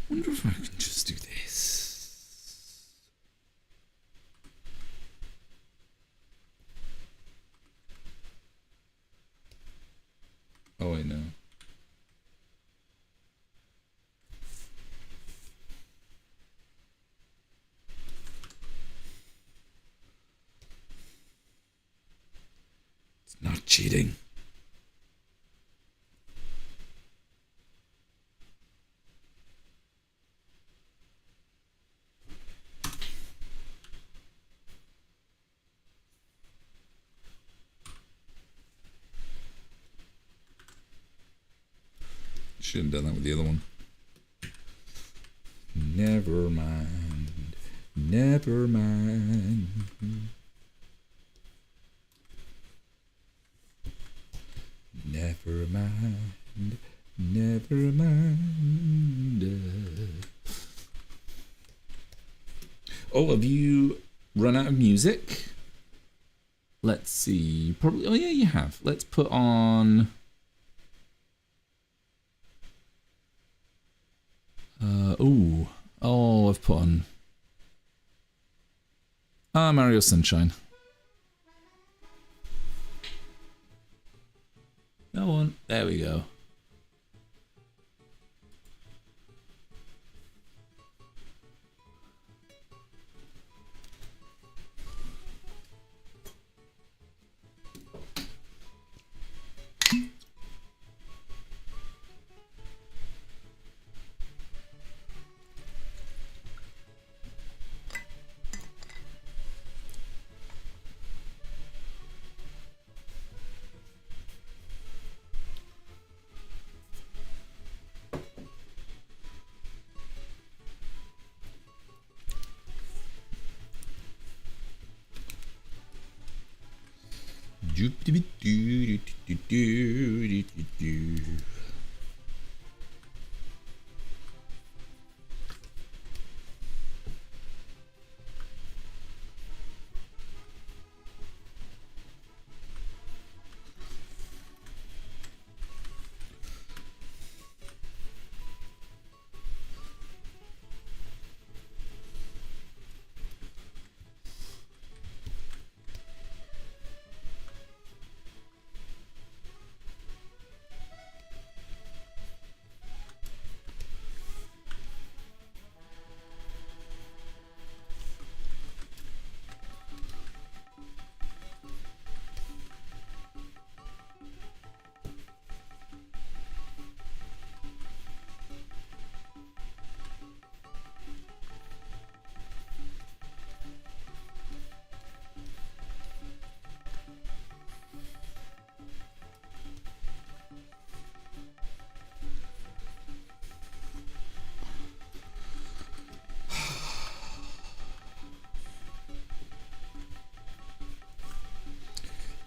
A: Wonder if I can just do this. Oh, I know. Cheating. Should have done that with the other one. Never mind. Never mind. Never mind. Never mind. Oh, have you run out of music? Let's see. Probably. Oh, yeah, you have. Let's put on. Oh, I've put on. Mario Sunshine. Go on. There we go.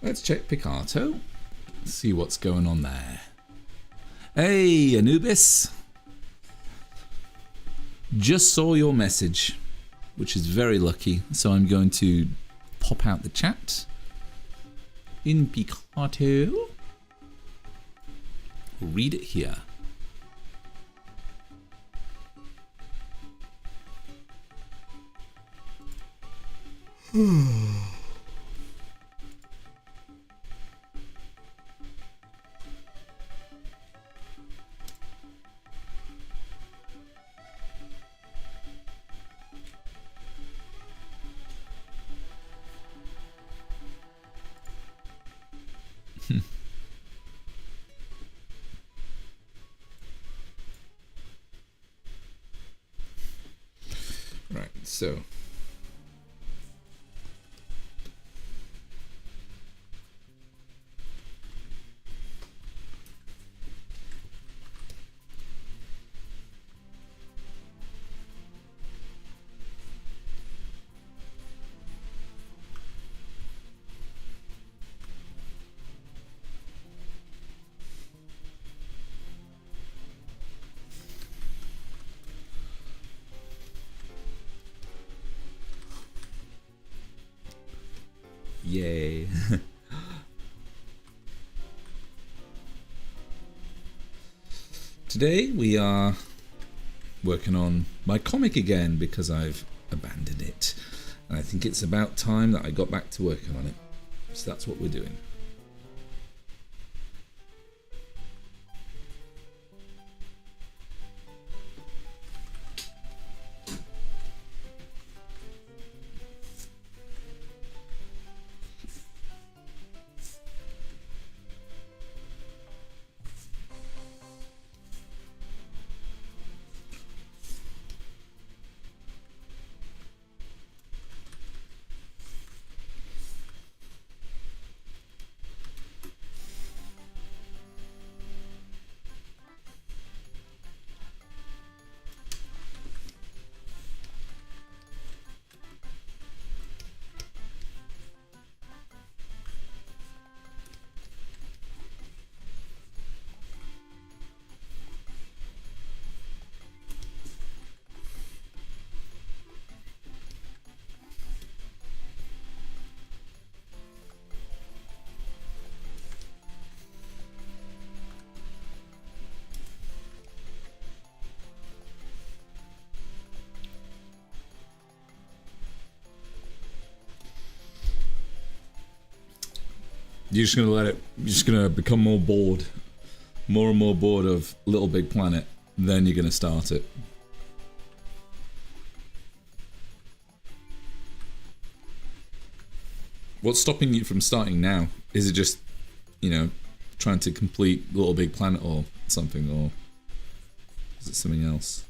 A: Let's check Picato. See what's going on there. Hey, Anubis. Just saw your message, which is very lucky. So I'm going to pop out the chat in Picato. Read it here. Right, so yay. Today we are working on my comic again because I've abandoned it. And I think it's about time that I got back to working on it. So that's what we're doing. You're just gonna let it. You're just gonna become more bored, more and more bored of Little Big Planet. Then you're gonna start it. What's stopping you from starting now? Is it just, you know, trying to complete Little Big Planet or something, or is it something else?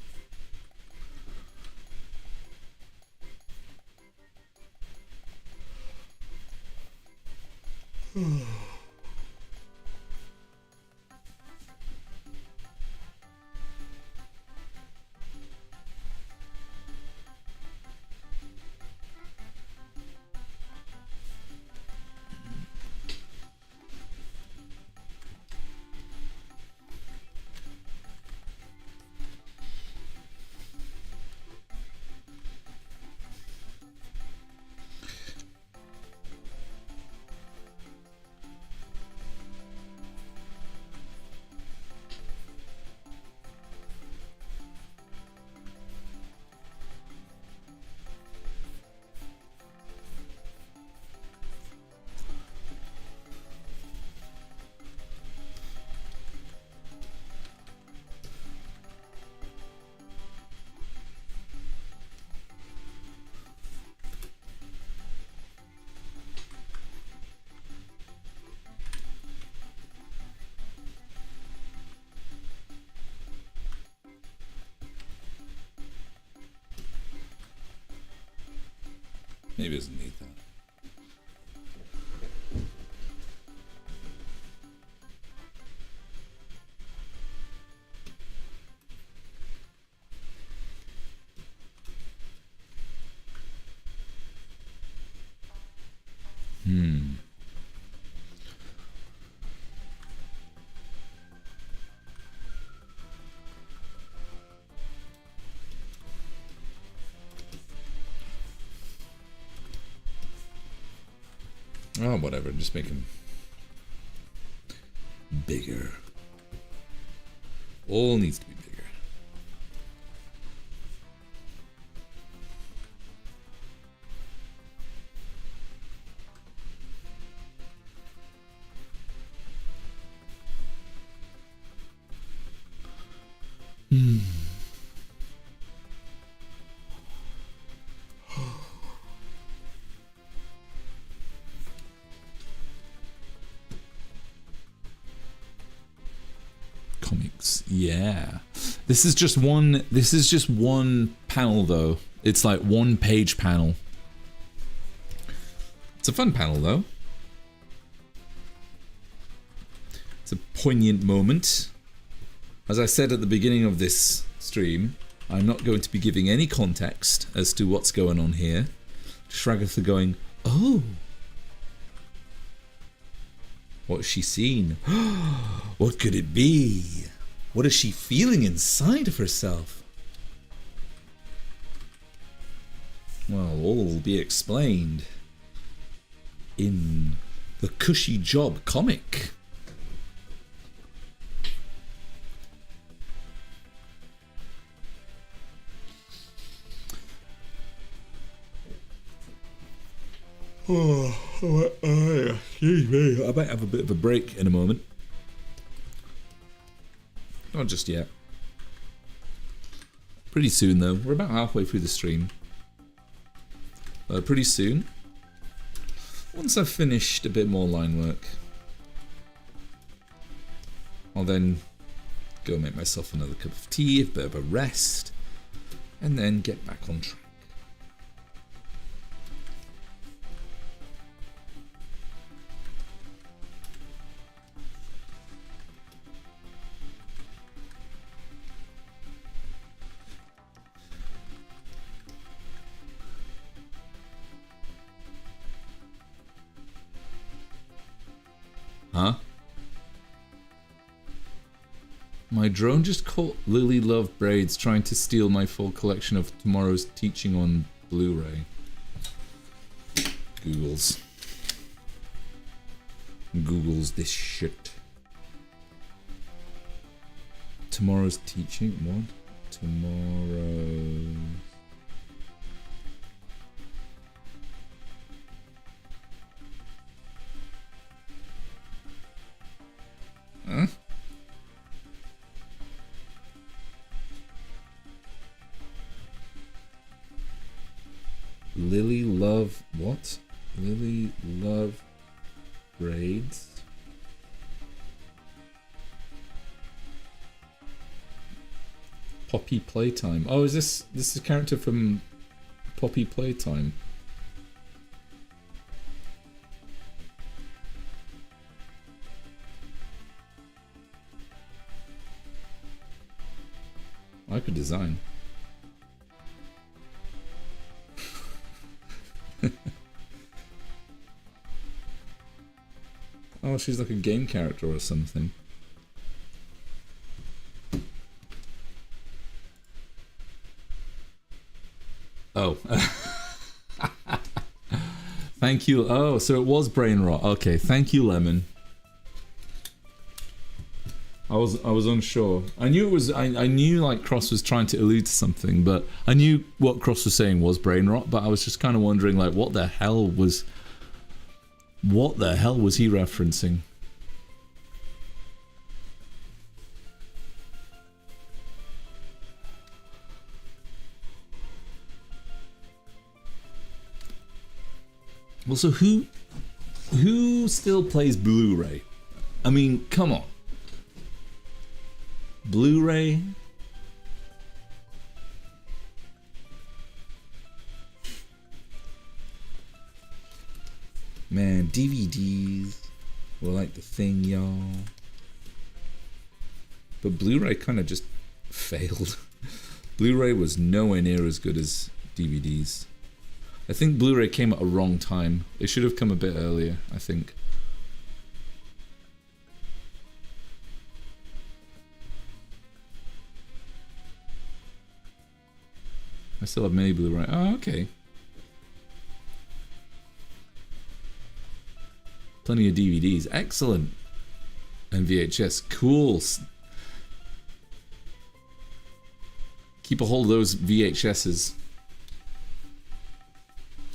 A: Maybe it doesn't need that. Oh, whatever. Just make him bigger. All needs to be bigger. Yeah, this is just one panel though. It's like one page panel. It's a fun panel though. It's a poignant moment. As I said at the beginning of this stream, I'm not going to be giving any context as to what's going on here. Just Ragatha going, oh, what's she seen? What could it be? What is she feeling inside of herself? Well, all will be explained in the Cushy Job comic. Excuse me. I might have a bit of a break in a moment. Not just yet. Pretty soon though. We're about halfway through the stream. Pretty soon. Once I've finished a bit more line work, I'll then go make myself another cup of tea, a bit of a rest, and then get back on track. Huh? My drone just caught Lily Love Braids trying to steal my full collection of tomorrow's teaching on Blu-ray. Googles this shit. Tomorrow's teaching? What? Tomorrow. Lily Love what? Lily Love Braids. Poppy Playtime. Oh, is this a character from Poppy Playtime? I could design. Oh, she's like a game character or something. Oh. Thank you. Oh, so it was brain rot. Okay, thank you, Lemon. I was unsure. I knew it was. I knew like Cross was trying to allude to something, but I knew what Cross was saying was brain rot. But I was just kind of wondering, like, what the hell was he referencing? Also, who still plays Blu-ray? I mean, come on. Blu-ray? Man, DVDs were like the thing, y'all. But Blu-ray kind of just failed. Blu-ray was nowhere near as good as DVDs. I think Blu-ray came at a wrong time. It should have come a bit earlier, I think. I still have many Blu-ray. Oh, okay. Plenty of DVDs. Excellent. And VHS. Cool. Keep a hold of those VHSs.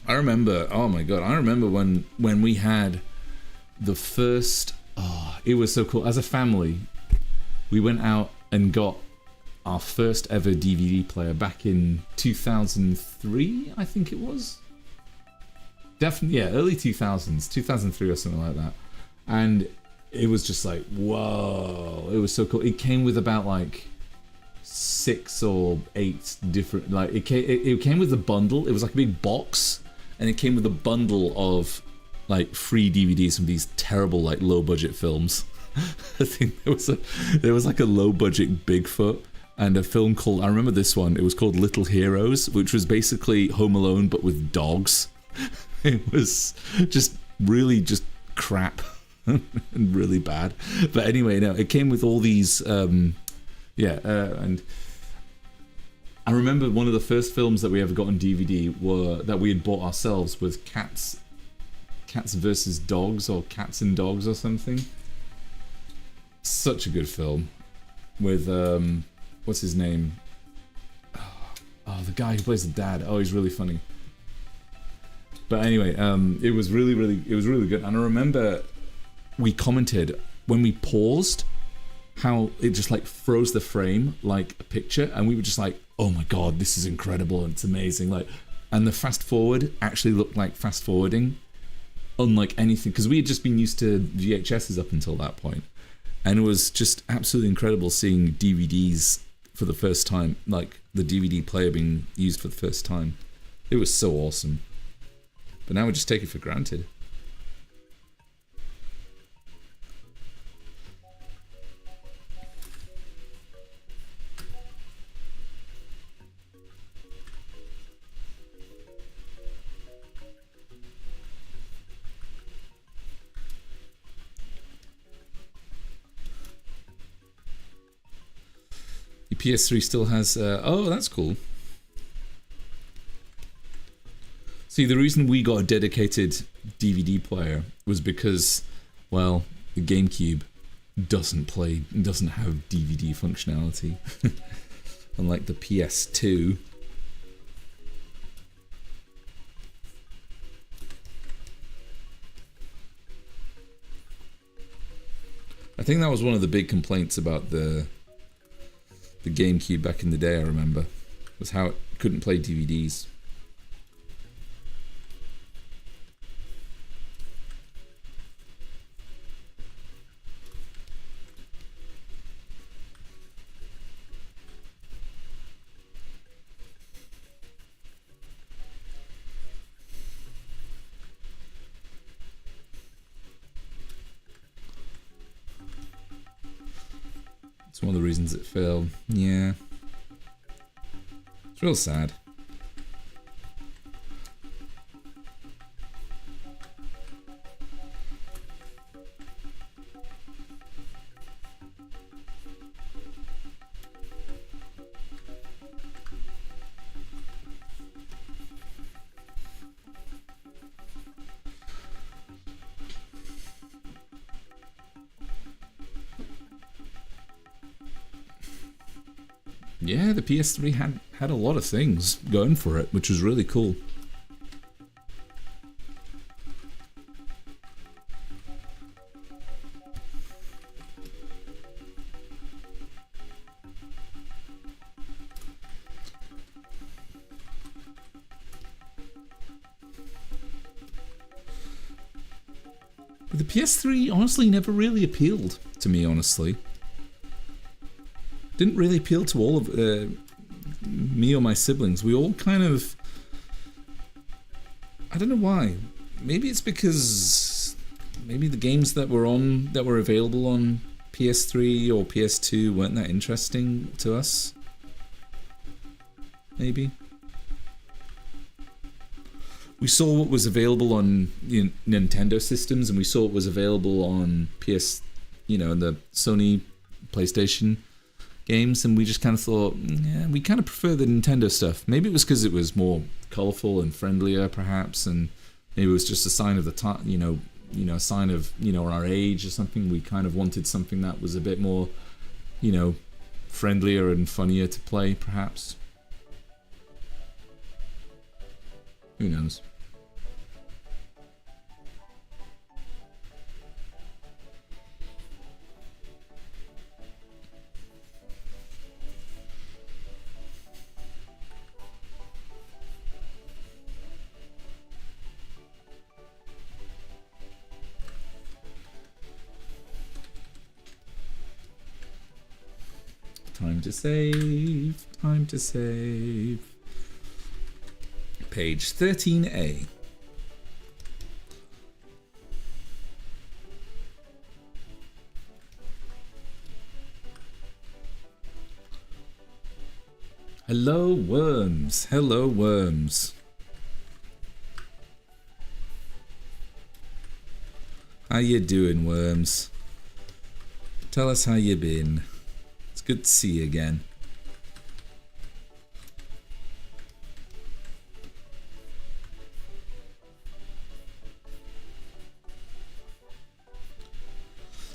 A: I remember, oh my god, I remember when we had the first, it was so cool. As a family, we went out and got our first ever DVD player back in 2003, I think it was. Definitely, yeah, early 2000s, 2003 or something like that. And it was just like, whoa, it was so cool. It came with about like 6 or 8 different, like, it came with a bundle. It was like a big box. And it came with a bundle of like free DVDs from these terrible like low budget films. I think there was like a low budget Bigfoot and a film called, I remember this one, it was called Little Heroes, which was basically Home Alone but with dogs. It was just really just crap and really bad. But anyway, no, it came with all these and I remember one of the first films that we ever got on DVD that we had bought ourselves was Cats versus Dogs, or Cats and Dogs or something. Such a good film with what's his name? Oh, the guy who plays the dad. Oh, he's really funny. But anyway, it was really good. And I remember we commented when we paused how it just like froze the frame like a picture, and we were just like, oh my god, this is incredible and it's amazing. Like, and the fast forward actually looked like fast forwarding, unlike anything, because we had just been used to VHSs up until that point, and it was just absolutely incredible seeing DVDs for the first time, like the DVD player being used for the first time. It was so awesome. But now we just take it for granted. PS3 still has... oh, that's cool. See, the reason we got a dedicated DVD player was because, well, the GameCube doesn't have DVD functionality. Unlike the PS2. I think that was one of the big complaints about the GameCube back in the day, I remember, was how it couldn't play DVDs. It's one of the reasons it failed. Yeah. It's real sad. Yeah, the PS3 had a lot of things going for it, which was really cool. But the PS3 honestly never really appealed to me, honestly. Didn't really appeal to all of me or my siblings. We all kind of... I don't know why. Maybe it's because... Maybe the games that were available on PS3 or PS2 weren't that interesting to us. Maybe. We saw what was available on Nintendo systems, and we saw what was available on PS... the Sony PlayStation games, and we just kind of thought, yeah, we kind of prefer the Nintendo stuff. Maybe it was because it was more colorful and friendlier, perhaps, and maybe it was just a sign of the time, a sign of our age or something. We kind of wanted something that was a bit more, friendlier and funnier to play, perhaps. Who knows? Time to save, time to save. Page 13A. Hello, worms. Hello, worms. How you doing, worms? Tell us how you been. Good to see you again.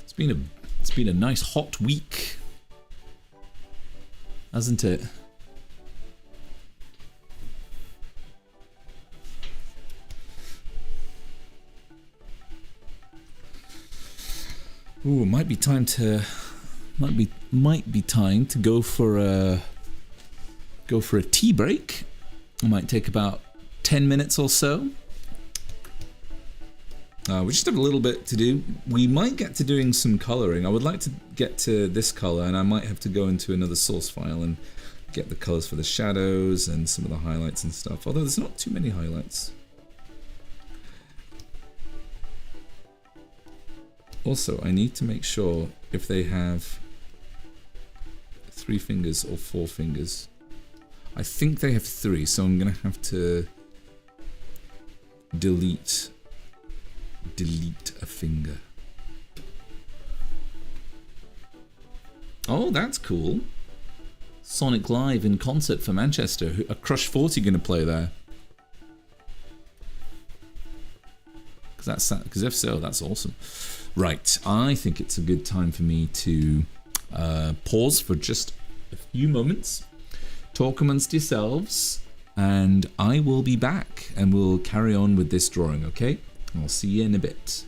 A: It's been a nice hot week, hasn't it? Ooh, might be time to go for a tea break. It might take about 10 minutes or so. We just have a little bit to do. We might get to doing some coloring. I would like to get to this color, and I might have to go into another source file and get the colors for the shadows and some of the highlights and stuff. Although there's not too many highlights. Also, I need to make sure if they have 3 fingers or 4 fingers. I think they have 3, so I'm gonna have to delete a finger. Oh, that's cool. Sonic Live in concert for Manchester. A Crush 40 gonna play there? Because if so, that's awesome. Right, I think it's a good time for me to pause for just a few moments, talk amongst yourselves, and I will be back and we'll carry on with this drawing, okay? I'll see you in a bit.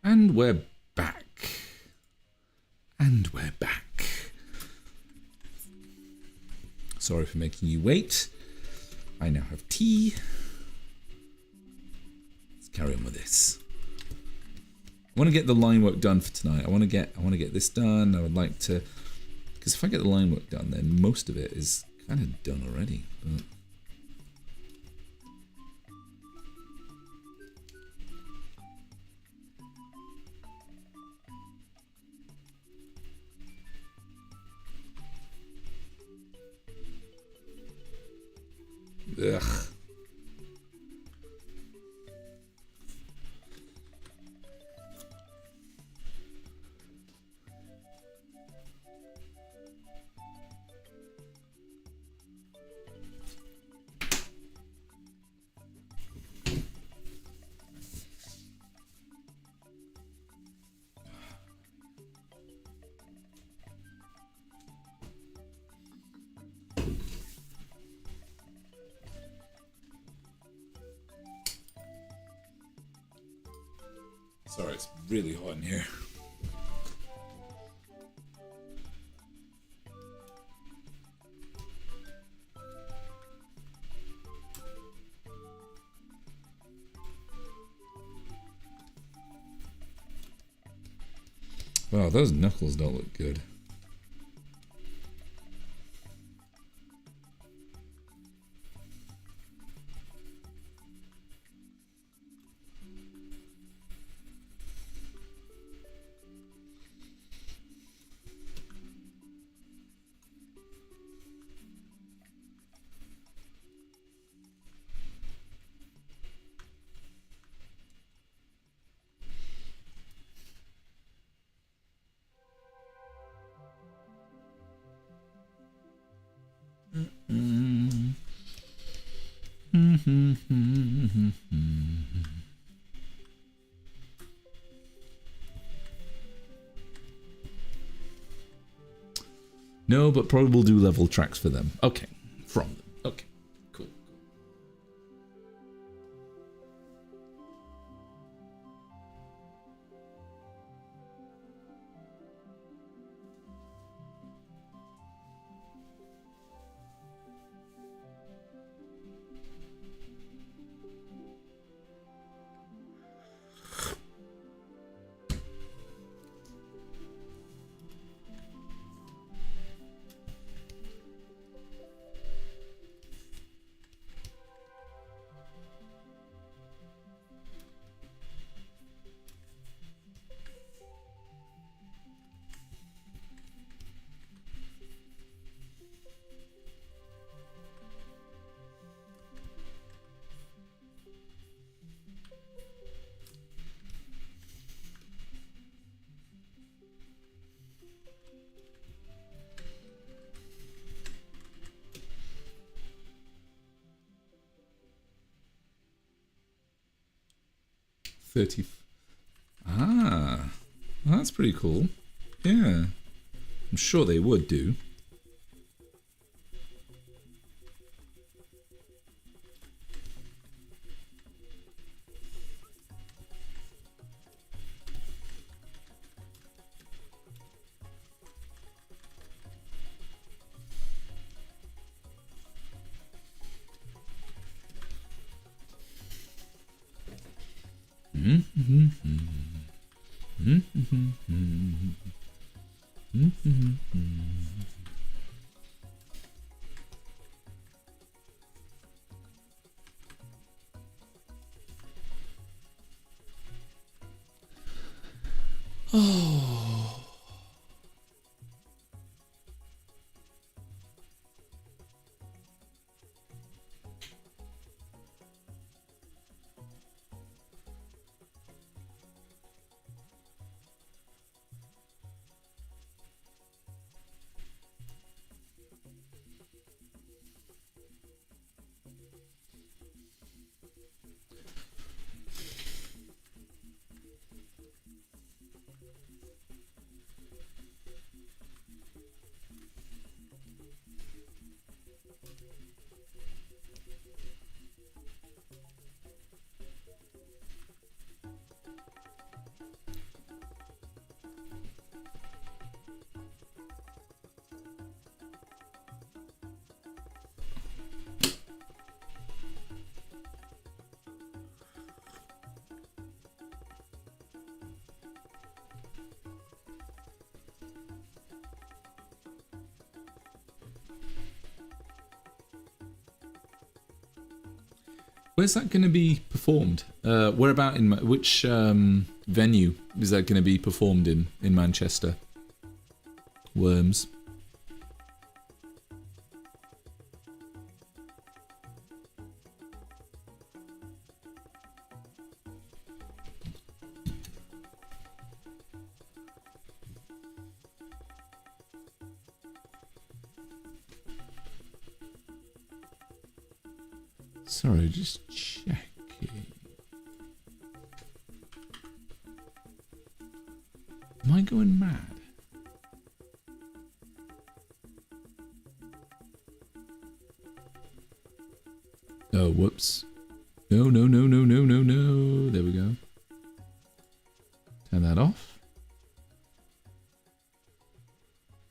A: And we're back. And we're back. Sorry for making you wait. I now have tea. Let's carry on with this. I want to get the line work done for tonight. I want to get this done. I would like to, because if I get the line work done, then most of it is kind of done already. But ugh. Sorry, it's really hot in here. Wow, those knuckles don't look good. No, but probably we'll do level tracks for them. Okay, from them. Okay, cool. Ah, well, that's pretty cool. Yeah, I'm sure they would do. Oh. Where's that going to be performed? Where about in which venue is that going to be performed in Manchester? Worms. Sorry, just checking. Am I going mad? Oh, whoops. No, no, no, no, no, no, no. There we go. Turn that off.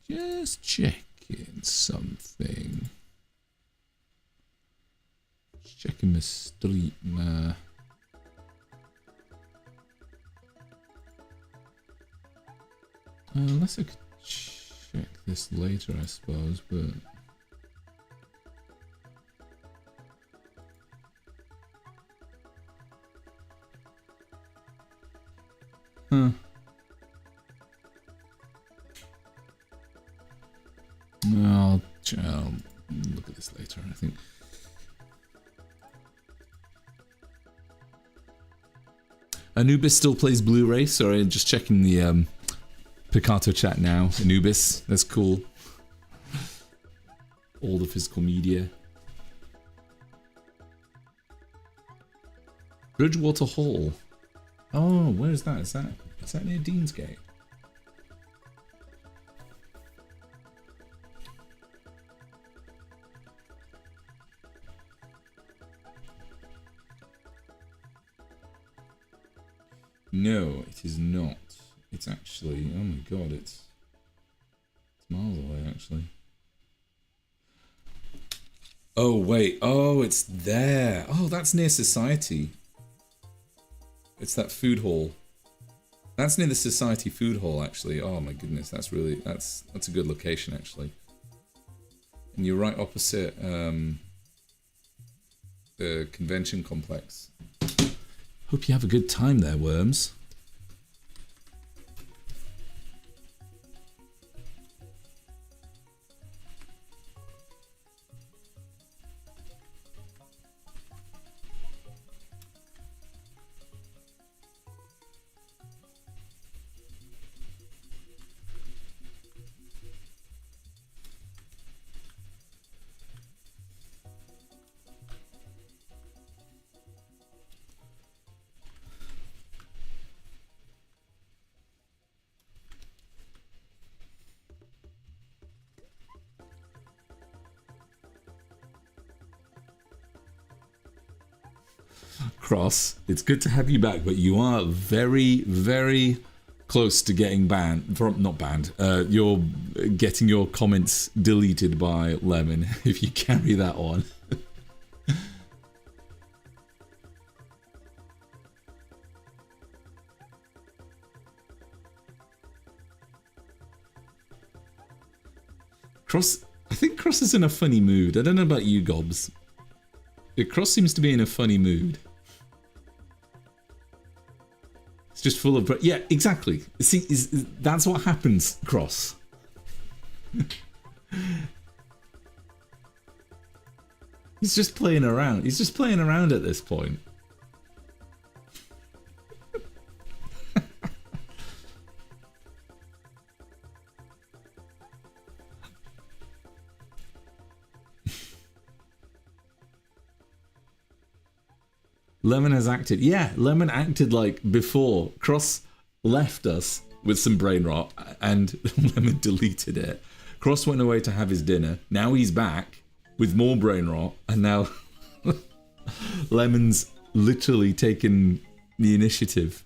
A: Just checking something. Checking the street, nah. Unless I could check this later, I suppose, but... Huh. I'll look at this later, I think. Anubis still plays Blu-ray. Sorry, just checking the Picato chat now. Anubis, that's cool. All the physical media. Bridgewater Hall. Oh, where is that? Is that near Deansgate? No, it is not. It's actually, oh my god, it's miles away actually. Oh wait, oh it's there. Oh, that's near Society. It's that food hall. That's near the Society food hall actually. Oh my goodness, that's really, that's a good location actually. And you're right opposite the convention complex. Hope you have a good time there, Worms. Cross, it's good to have you back, but you are very, very close to getting banned. Not banned. You're getting your comments deleted by Lemon if you carry that on. Cross, I think Cross is in a funny mood. I don't know about you, Gobs. Cross seems to be in a funny mood. It's just full of... Yeah, exactly. See, that's what happens, Cross. He's just playing around. He's just playing around at this point. Lemon has acted. Yeah, Lemon acted like before. Cross left us with some brain rot and Lemon deleted it. Cross went away to have his dinner. Now he's back with more brain rot and now Lemon's literally taken the initiative.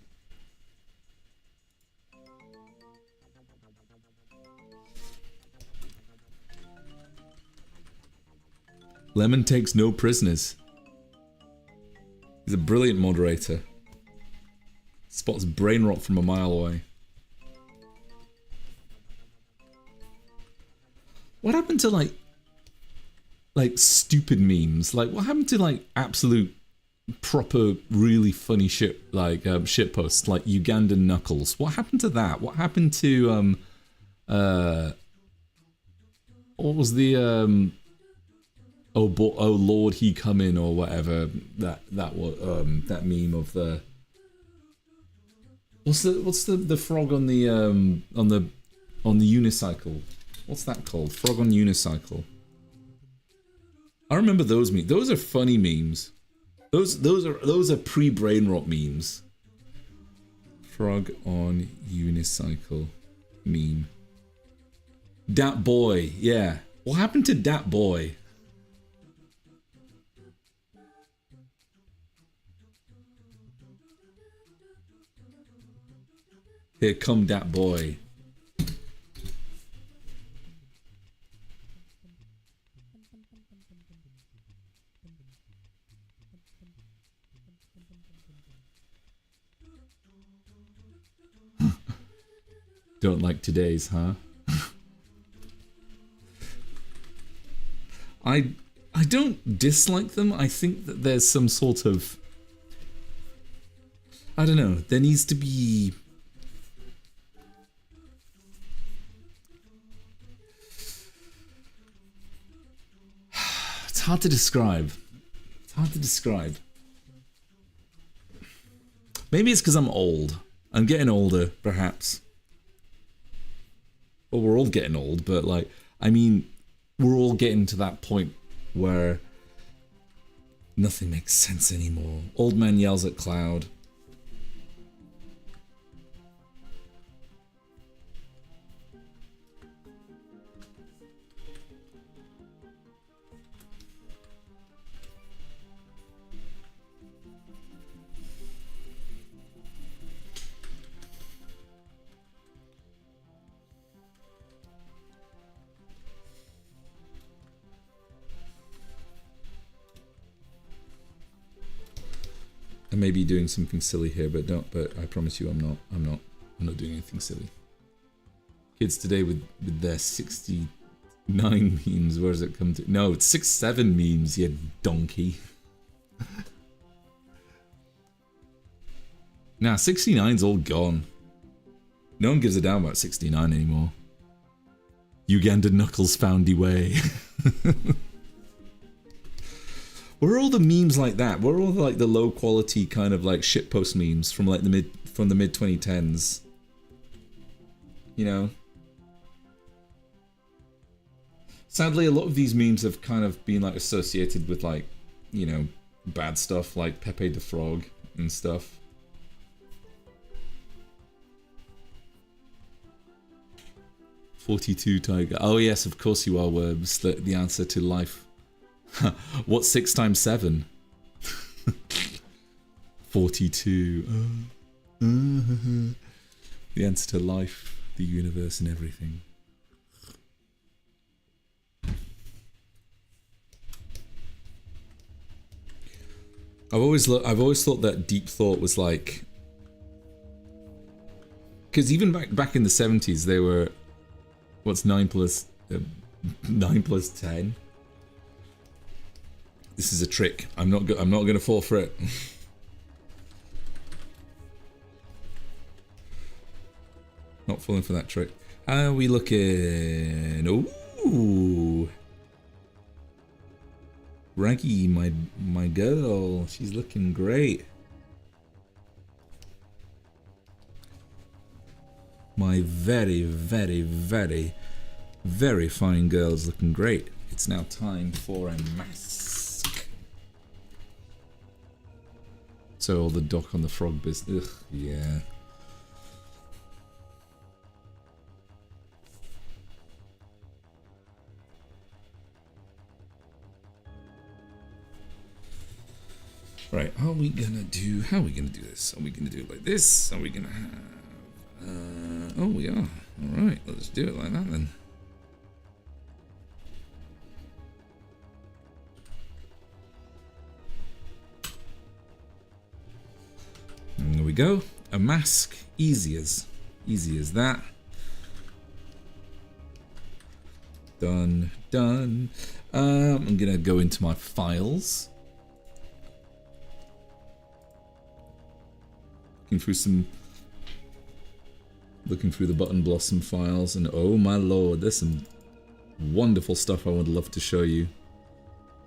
A: Lemon takes no prisoners. He's a brilliant moderator. Spots brain rot from a mile away. What happened to like stupid memes? Like what happened to like absolute proper, really funny shit like shit posts like Ugandan Knuckles. What happened to that? What happened to what was the oh Lord he come in or whatever that meme of the what's the frog on the unicycle? What's that called? Frog on unicycle. I remember those memes. Those are funny memes. Those are pre-brain rot memes. Frog on unicycle meme. Dat boy, yeah. What happened to Dat boy? Here come Dat boy. Don't like today's, huh? I don't dislike them. I think that there's some sort of, I don't know, there needs to be it's hard to describe. It's hard to describe. Maybe it's because I'm old. I'm getting older, perhaps. Well, we're all getting old, but like, I mean, we're all getting to that point where nothing makes sense anymore. Old man yells at cloud. I may be doing something silly here, but I promise you I'm not doing anything silly. Kids today with their 69 memes, where does it come to? No, it's 67 memes, you donkey. Nah, 69's all gone. No one gives a damn about 69 anymore. Ugandan Knuckles found the way. Where are all the memes like that? Where are all like the low quality kind of like shitpost memes from like the mid 2010s? You know? Sadly, a lot of these memes have kind of been like associated with like, you know, bad stuff like Pepe the Frog and stuff. "42 Tiger." Oh yes, of course you are, Worms. The answer to life. What's 6 times 7? 42. The answer to life, the universe, and everything. I've always thought that deep thought was like, because even back in the 70s, they were, what's 9 plus 10? This is a trick. I'm not going to fall for it. Not falling for that trick. How are we looking? Ooh, Raggy, my girl. She's looking great. My very, very, very, very fine girl is looking great. It's now time for a mask. So all the Doc on the Frog business. Ugh, yeah. Right, how are we gonna do this? Are we gonna do it like this? Are we gonna have... oh, we are. Alright, let's do it like that then. And there we go. A mask. Easy as that. Done. I'm gonna go into my files. Looking through the Button Blossom files, and oh my lord, there's some wonderful stuff I would love to show you.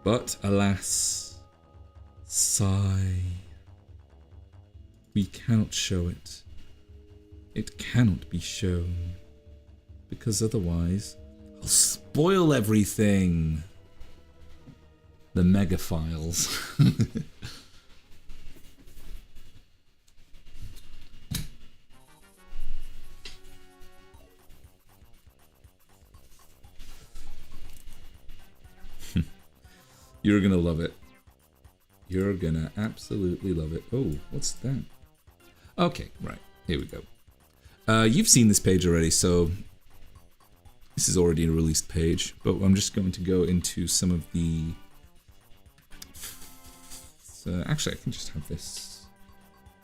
A: But alas, sigh, we cannot show it. It cannot be shown, because otherwise I'll spoil everything. The mega files. You're gonna love it. You're gonna absolutely love it. Oh, what's that? Okay, right. Here we go. You've seen this page already, so this is already a released page, but I'm just going to go into some of the... So actually, I can just have this.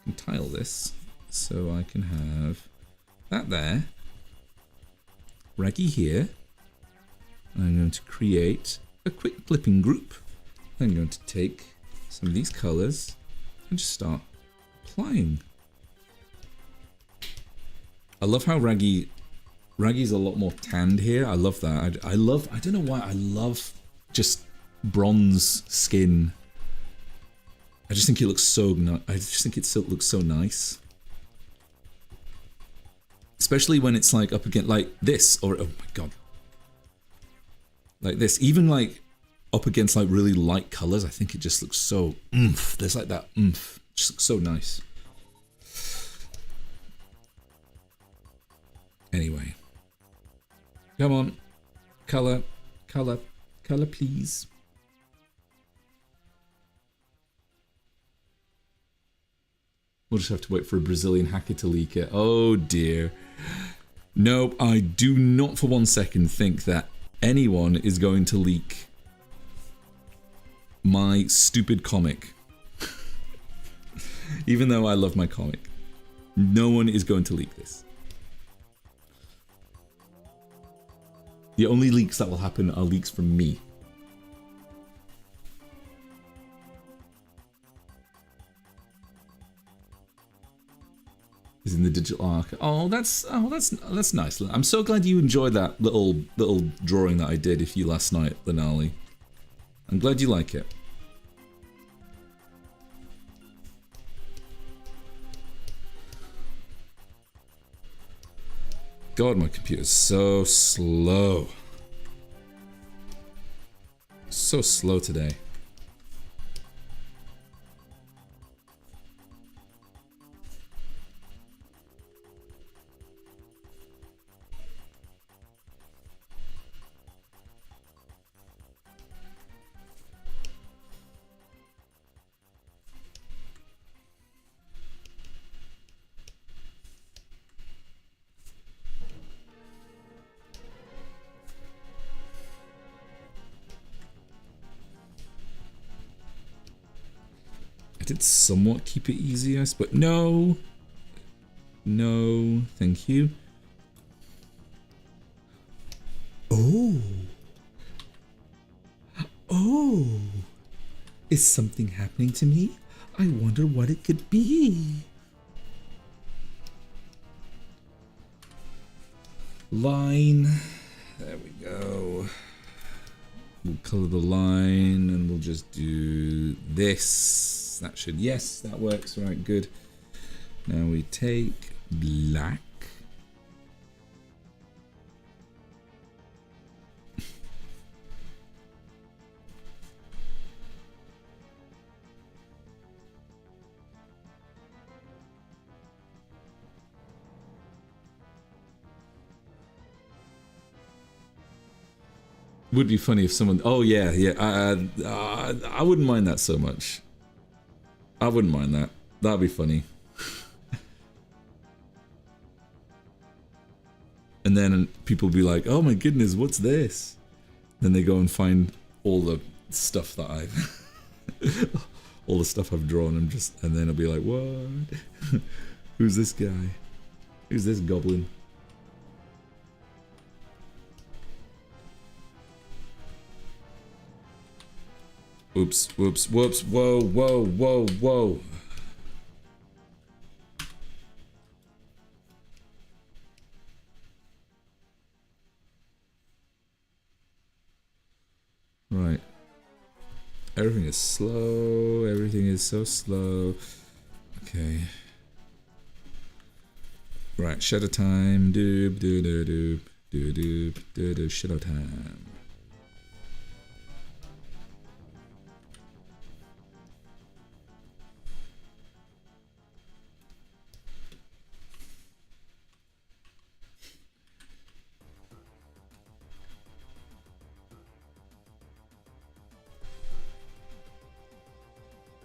A: I can tile this, so I can have that there. Raggy here. I'm going to create a quick clipping group. I'm going to take some of these colors and just start applying. I love how Raggy's a lot more tanned here. I love that. I don't know why, I love just bronze skin. I just think it looks so nice. I just think it looks so nice. Especially when it's like up against like this, or oh my god. Like this, even like up against like really light colors, I think it just looks so oomph. There's like that oomph. It just looks so nice. Anyway. Come on. Color, color, color please. We'll just have to wait for a Brazilian hacker to leak it. Oh dear. Nope, I do not for 1 second think that anyone is going to leak my stupid comic. Even though I love my comic. No one is going to leak this. The only leaks that will happen are leaks from me. Is in the digital arc. Oh, that's nice. I'm so glad you enjoyed that little drawing that I did of you last night, Lenali. I'm glad you like it. God, my computer's so slow. So slow today. Did somewhat keep it easy, I suppose. No. No, thank you. Oh. Oh. Is something happening to me? I wonder what it could be. Line. There we go. We'll color the line and we'll just do this. That should, yes, that works. Right, good. Now we take black. Would be funny if someone, oh yeah, I wouldn't mind that so much. I wouldn't mind that. That'd be funny. And then people be like, oh my goodness, what's this? Then they go and find all the stuff that I've... all the stuff I've drawn and then I'll be like, what? Who's this guy? Who's this goblin? Whoops, whoops, whoops, whoa, whoa, whoa, whoa. Right. Everything is slow. Everything is so slow. Okay. Right, shadow time. Doop, doo doo doop. Doo doop, doo doo, shadow time.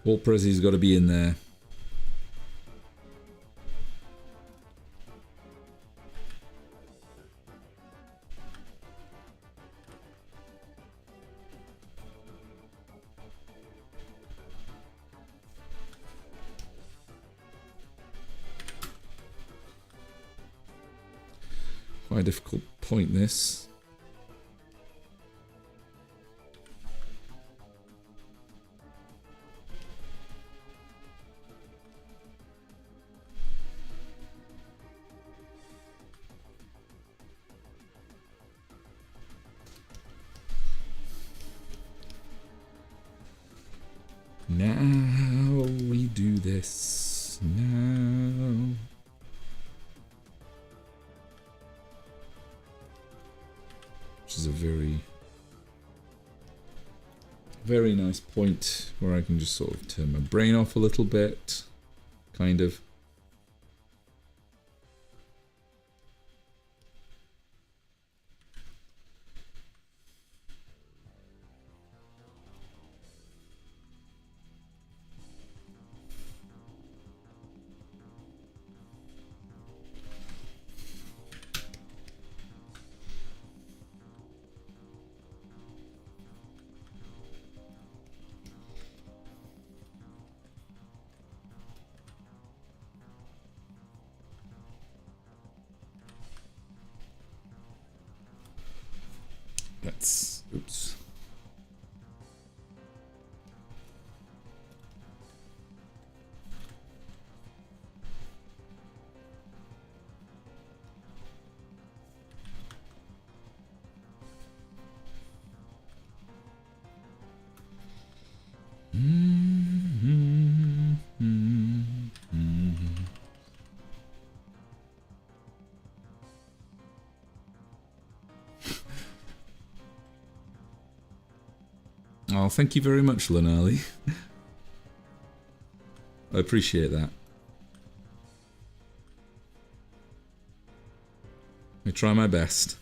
A: All Prezzy's got to be in there. Quite a difficult point, this. Now we do this. Now. Which is a very, very nice point where I can just sort of turn my brain off a little bit. Kind of. That's, oops. Oh, thank you very much, Lanali. I appreciate that. I try my best.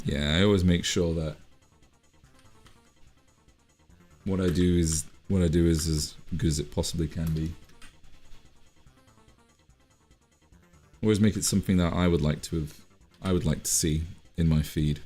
A: Yeah, I always make sure that what I do is as good as it possibly can be. Always make it something that I would like to see in my feed.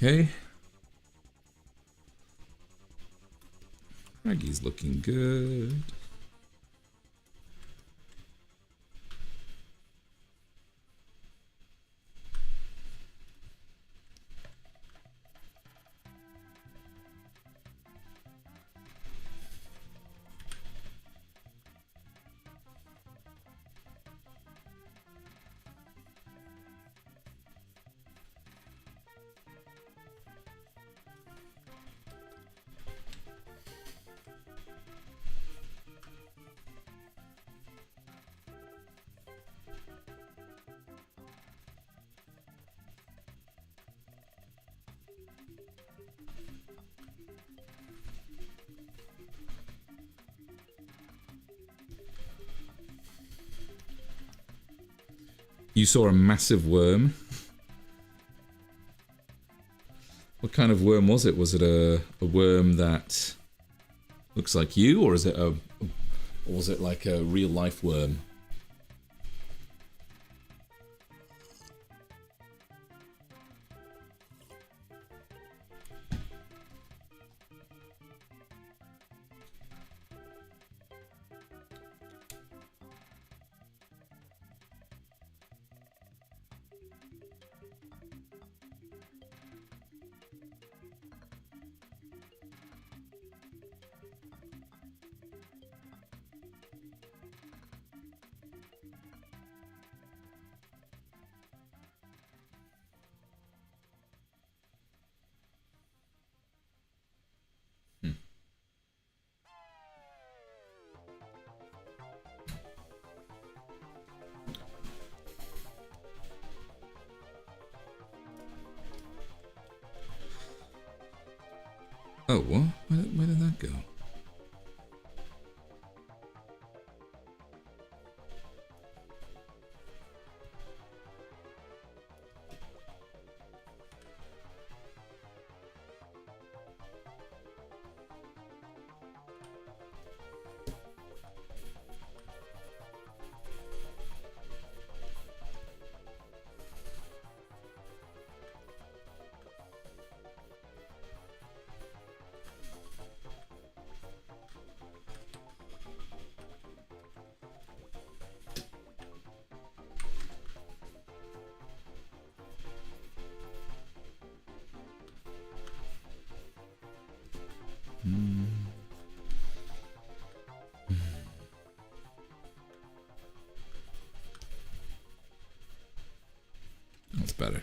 A: Okay. Maggie's looking good. You saw a massive worm. What kind of worm was it? Was it a worm that looks like you, or is it or was it like a real life worm? Oh, what? Where did that go? That's better.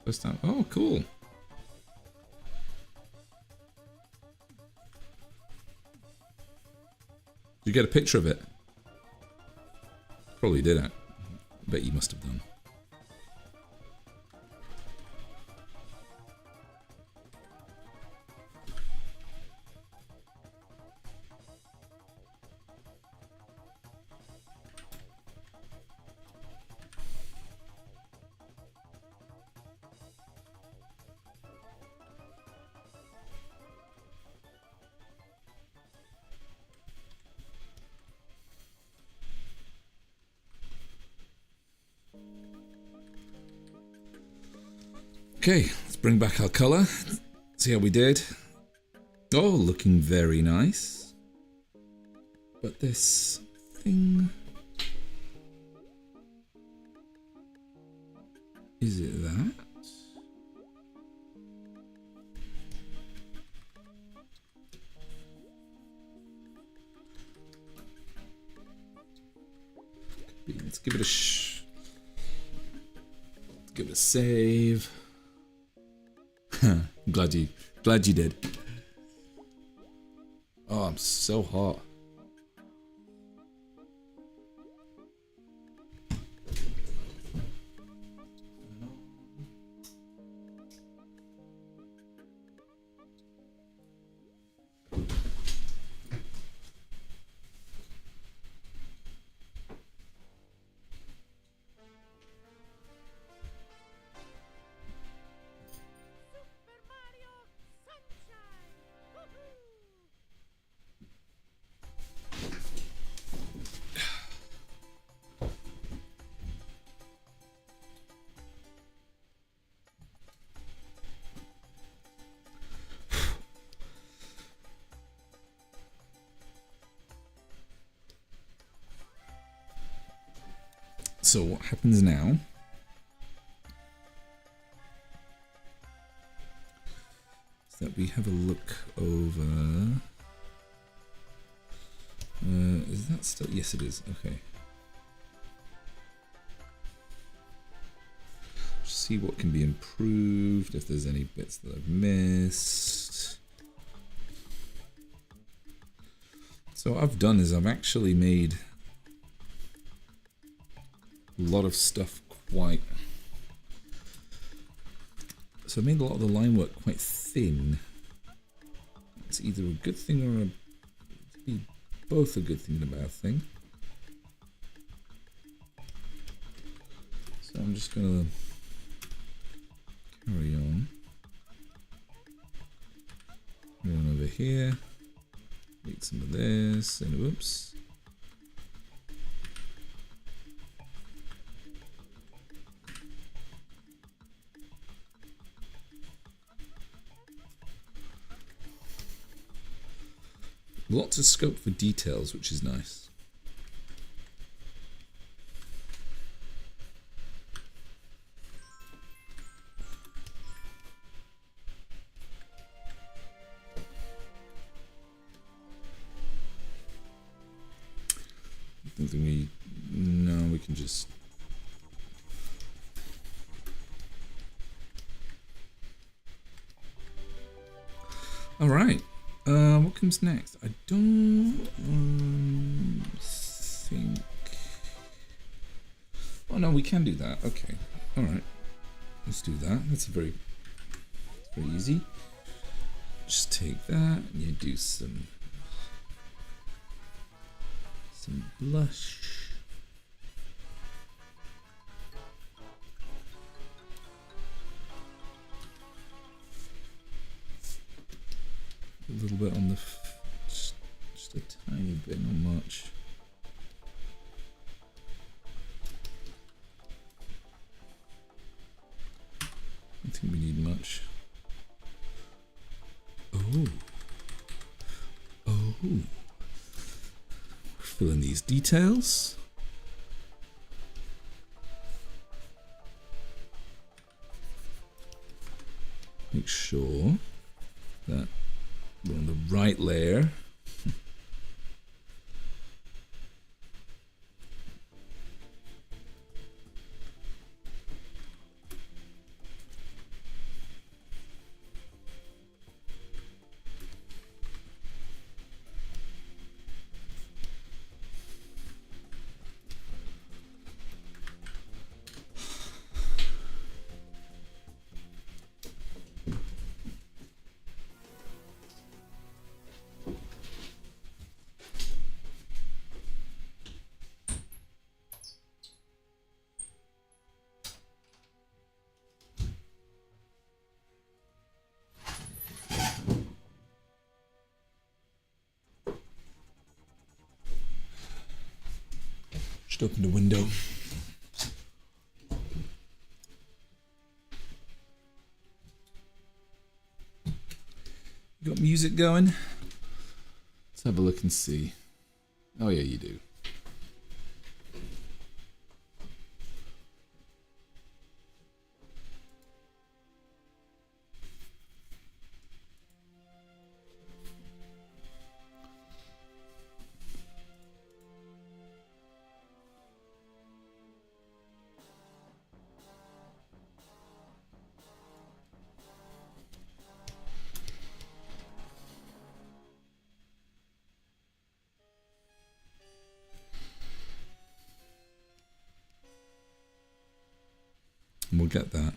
A: First time. Oh, cool. Did you get a picture of it? Probably did. I bet you must have done. Okay, let's bring back our colour. See how we did. Oh, looking very nice. But this thing... Is it that? Let's give it a let's give it a save. glad you did. Oh, I'm so hot. So what happens now is that we have a look over. Is that still? Yes, it is. Okay. See what can be improved, if there's any bits that I've missed. So what I've done is I've actually made a lot of stuff quite So I made a lot of the line work quite thin. It's either a good thing or both a good thing and a bad thing. So I'm just gonna carry on. Going over here. Need some of this and whoops. Lots of scope for details, which is nice. I think we can just. All right. What comes next? I don't think. Oh no, we can do that. Okay. All right. Let's do that. That's very easy. Just take that and you do some blush. A little bit on the, just a tiny bit, not much. I don't think we need much. Oh. Fill in these details. Make sure that we're on the right layer. Just open the window. You got music going? Let's have a look and see. Oh yeah, you do. And we'll get that.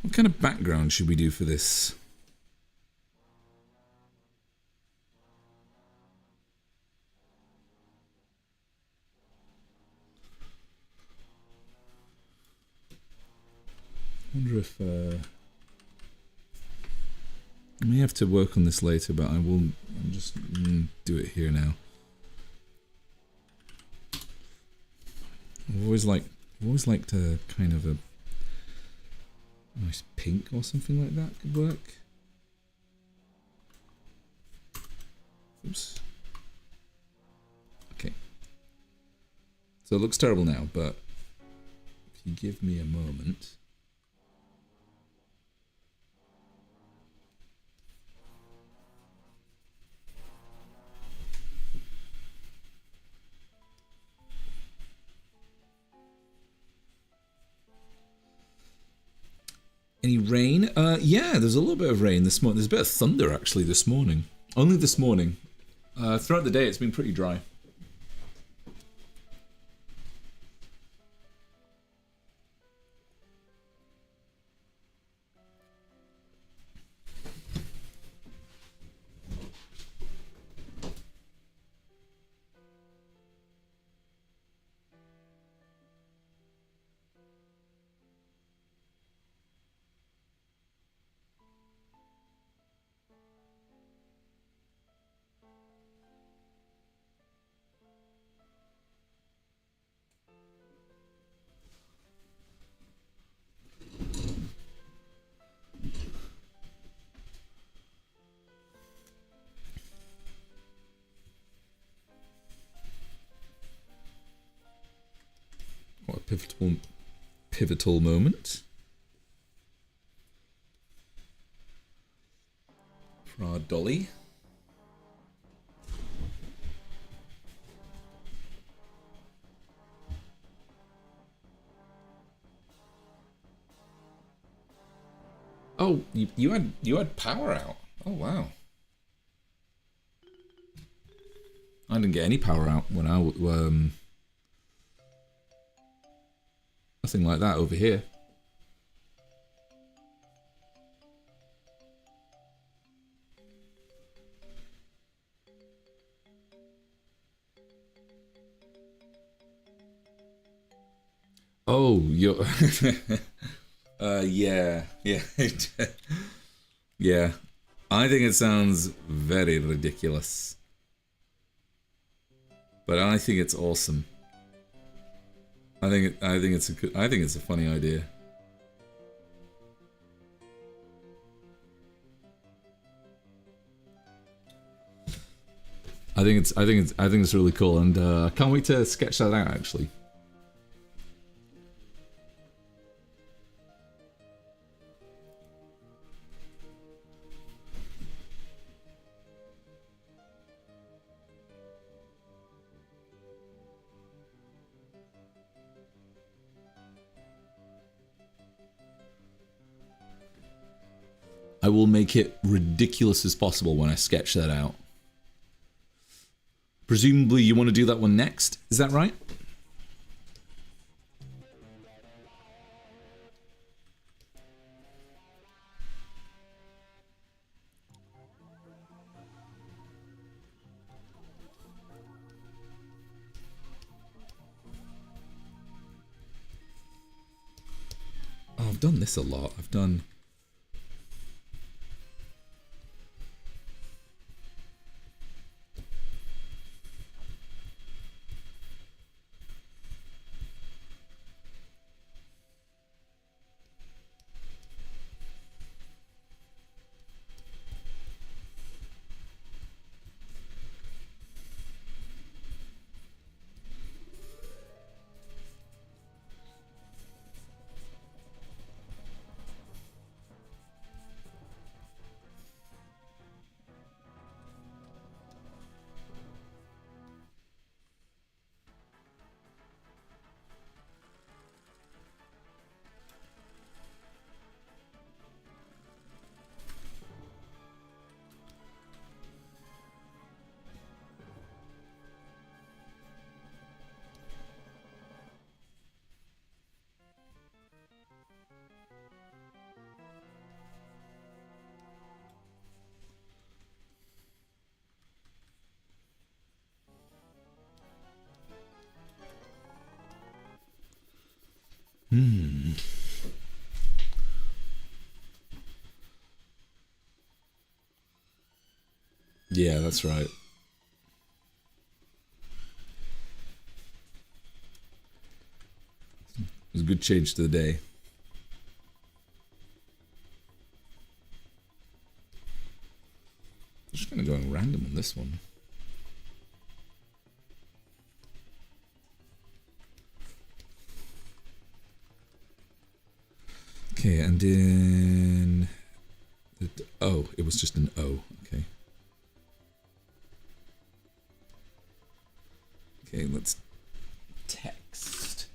A: What kind of background should we do for this? I wonder if I may have to work on this later, but I'll just do it here now. I've always liked a kind of a nice pink or something like that could work. Oops. Okay. So it looks terrible now, but if you give me a moment. Any rain? Yeah, there's a little bit of rain this morning. There's a bit of thunder actually this morning. Only this morning. Throughout the day it's been pretty dry. What a pivotal moment for our dolly. Oh, you had power out. Oh wow. I didn't get any power out when I nothing like that over here. Oh, you're yeah. Yeah. I think it sounds very ridiculous. But I think it's awesome. I think it's a funny idea. I think it's really cool, and I can't wait to sketch that out actually. I will make it ridiculous as possible when I sketch that out. Presumably you want to do that one next, is that right? Oh, I've done this a lot. I've done... Yeah, that's right. It was a good change to the day. I'm just going to go random on this one. Okay, and then... Oh, it was just an O. Okay. Okay, let's text.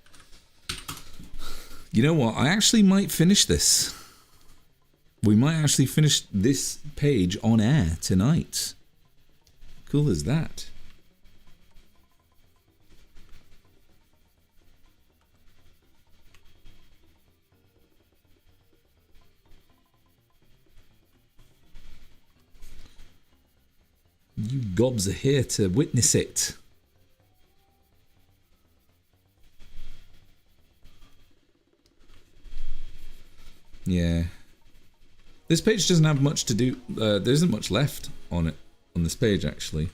A: You know what? I actually might finish this. We might actually finish this page on air tonight. Cool as that. You gobs are here to witness it. Yeah. This page doesn't have much to do. There isn't much left on it, on this page actually.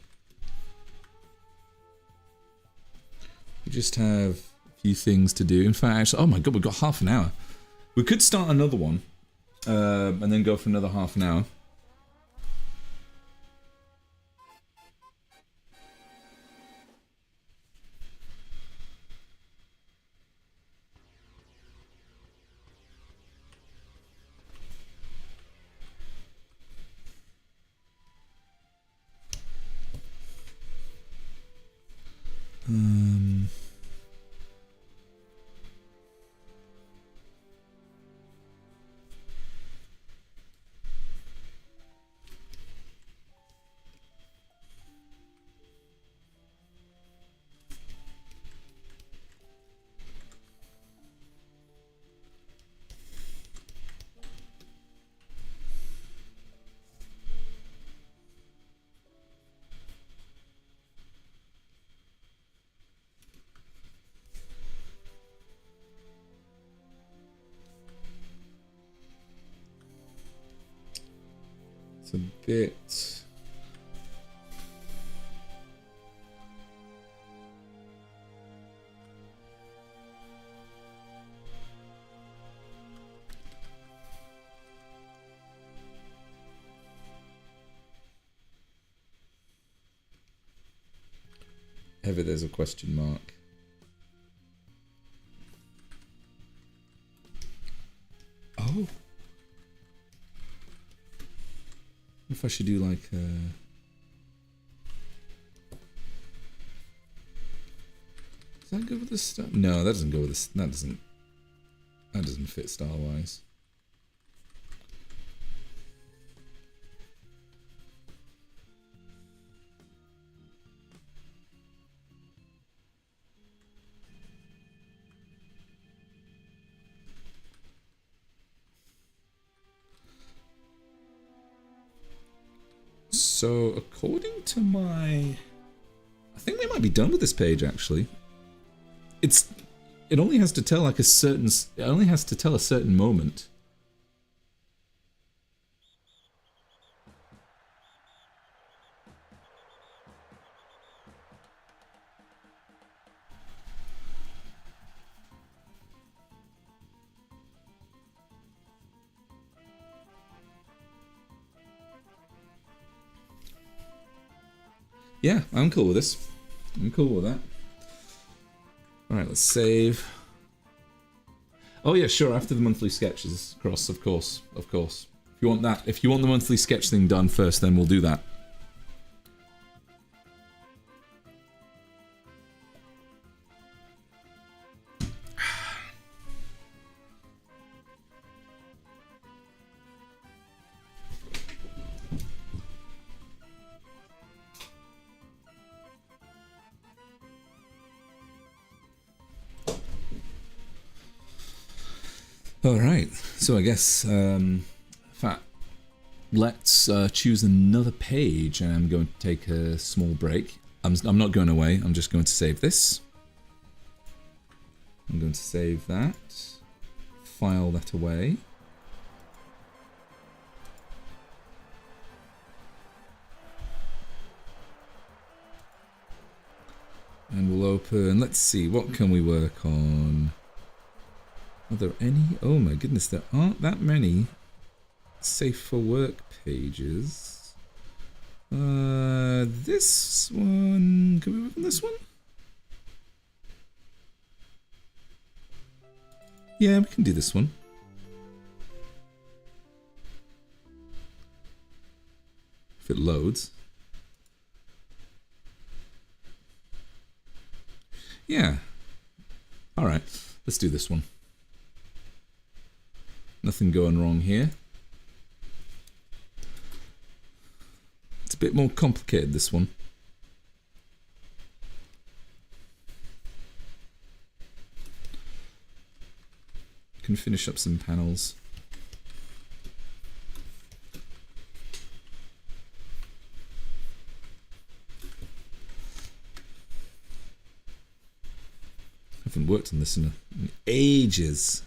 A: We just have a few things to do. In fact, actually, oh my god, we've got half an hour. We could start another one, and then go for another half an hour. It's a bit... Ever there's a question mark. Oh. If I should do like does that go with the star? No, that doesn't go with this. That doesn't fit style wise. So, according to my... I think they might be done with this page, actually. It only has to tell like a certain... It only has to tell a certain moment. Yeah, I'm cool with this. I'm cool with that. Alright, let's save. Oh yeah, sure, after the monthly sketches, Cross, of course, of course. If you want that, if you want the monthly sketch thing done first, then we'll do that. Alright, so I guess, let's choose another page, and I'm going to take a small break. I'm not going away, I'm just going to save this. I'm going to save that, file that away. And we'll open, let's see, what can we work on? Are there any? Oh my goodness, there aren't that many safe for work pages. This one, can we work on this one? Yeah, we can do this one. If it loads. Yeah. Alright, let's do this one. Nothing going wrong here. It's a bit more complicated, this one. Can finish up some panels. I haven't worked on this in ages.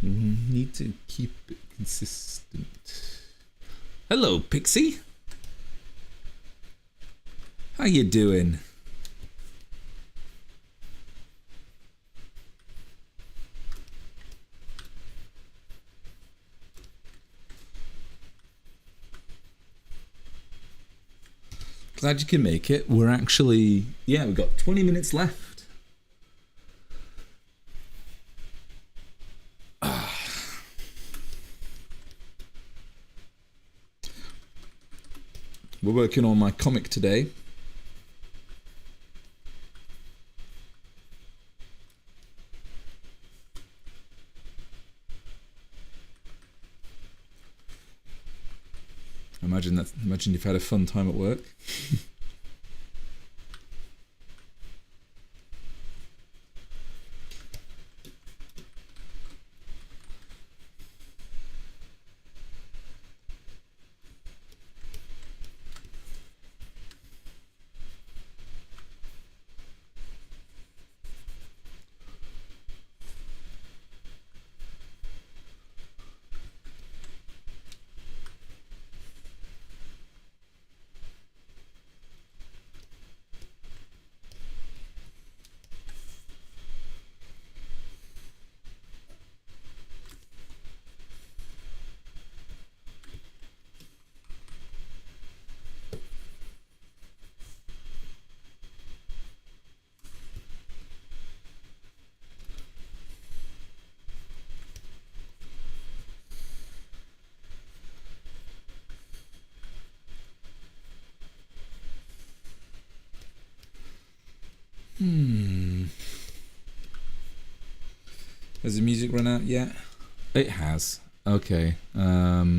A: Need to keep it consistent. Hello, Pixie. How you doing? Glad you can make it. We're actually, yeah, we've got 20 minutes left. We're working on my comic today. Imagine you've had a fun time at work. Has the music run out yet? It has. Okay. Okay,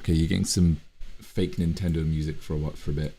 A: you're getting some fake Nintendo music for a bit.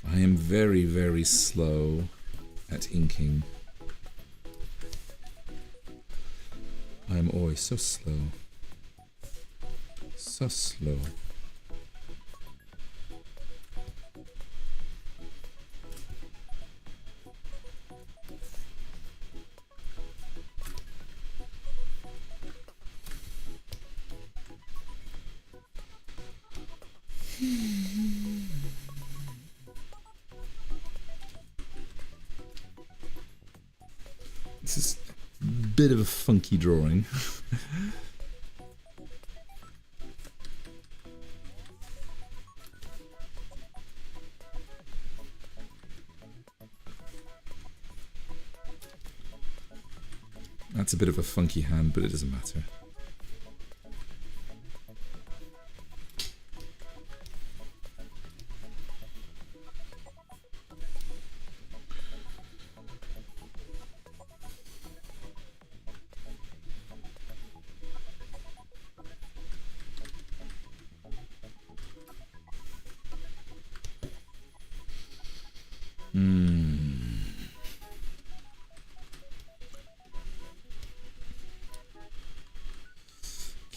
A: I am very, very slow at inking. I am always so slow. So slow. This is a bit of a funky drawing. That's a bit of a funky hand, but it doesn't matter.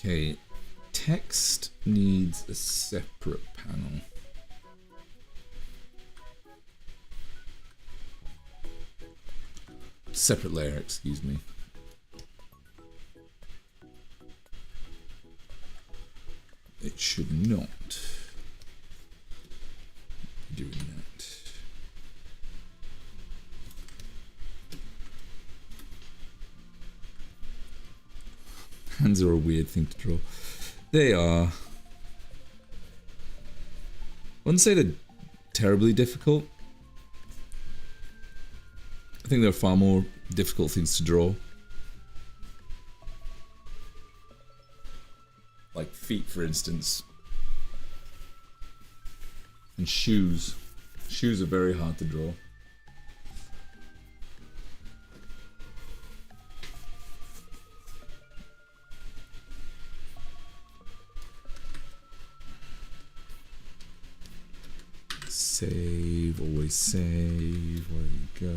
A: Okay, text needs a separate panel. Separate layer, excuse me. It should not be doing that. Hands are a weird thing to draw. They are. I wouldn't say they're terribly difficult. I think there are far more difficult things to draw. Like feet, for instance. And shoes. Shoes are very hard to draw. Save, always save. Where we go.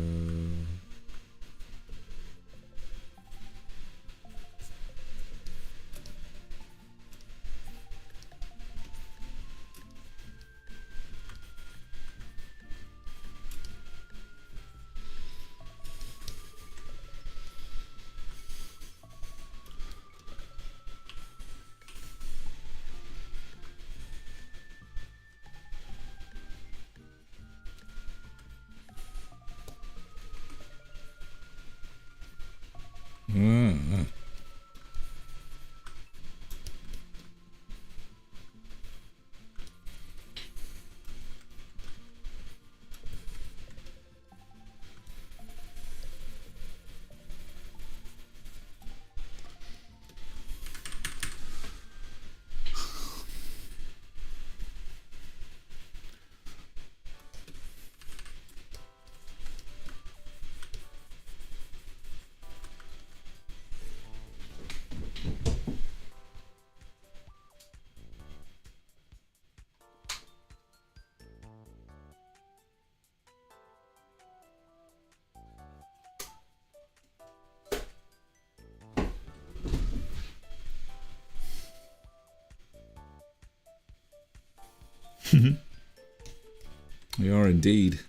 A: We are indeed.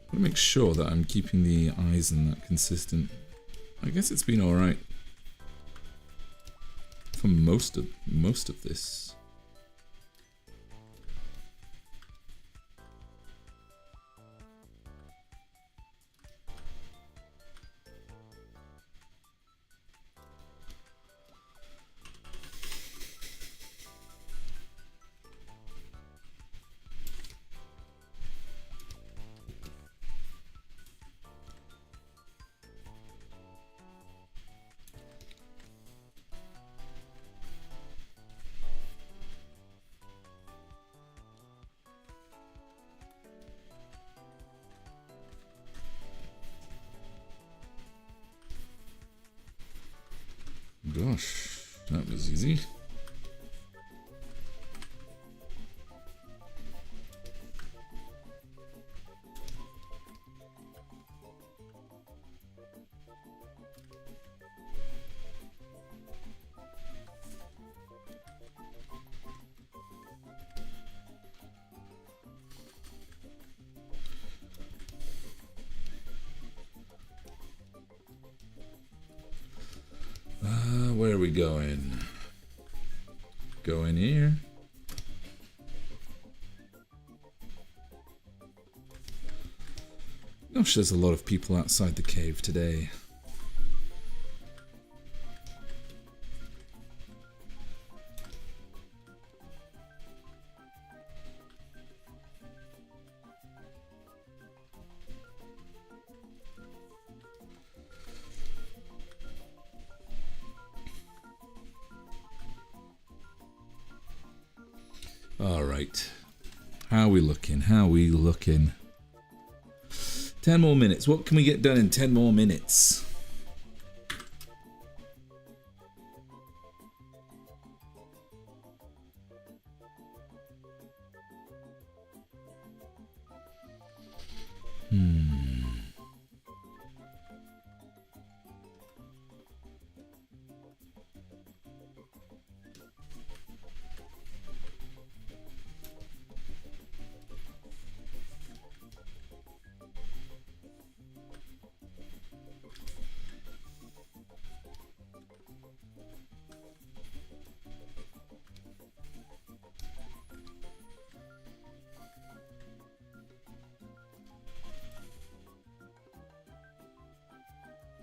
A: I want to make sure that I'm keeping the eyes in that consistent. I guess it's been alright for most of this. Gosh, that was easy. Where are we going? Going here. Gosh, there's a lot of people outside the cave today. Alright. How are we looking? How are we looking? 10 more minutes. What can we get done in 10 more minutes?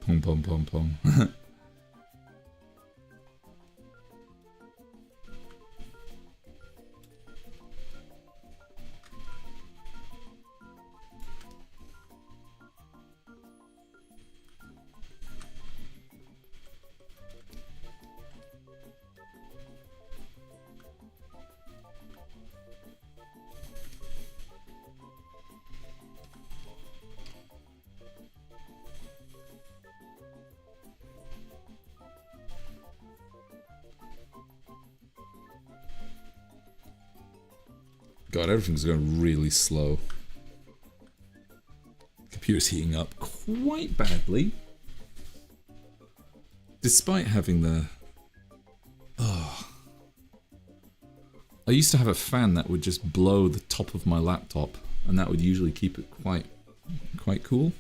A: Pong, pong, pong, pong. God, everything's going really slow. Computer's heating up quite badly. Despite having the... Oh. I used to have a fan that would just blow the top of my laptop, and that would usually keep it quite cool.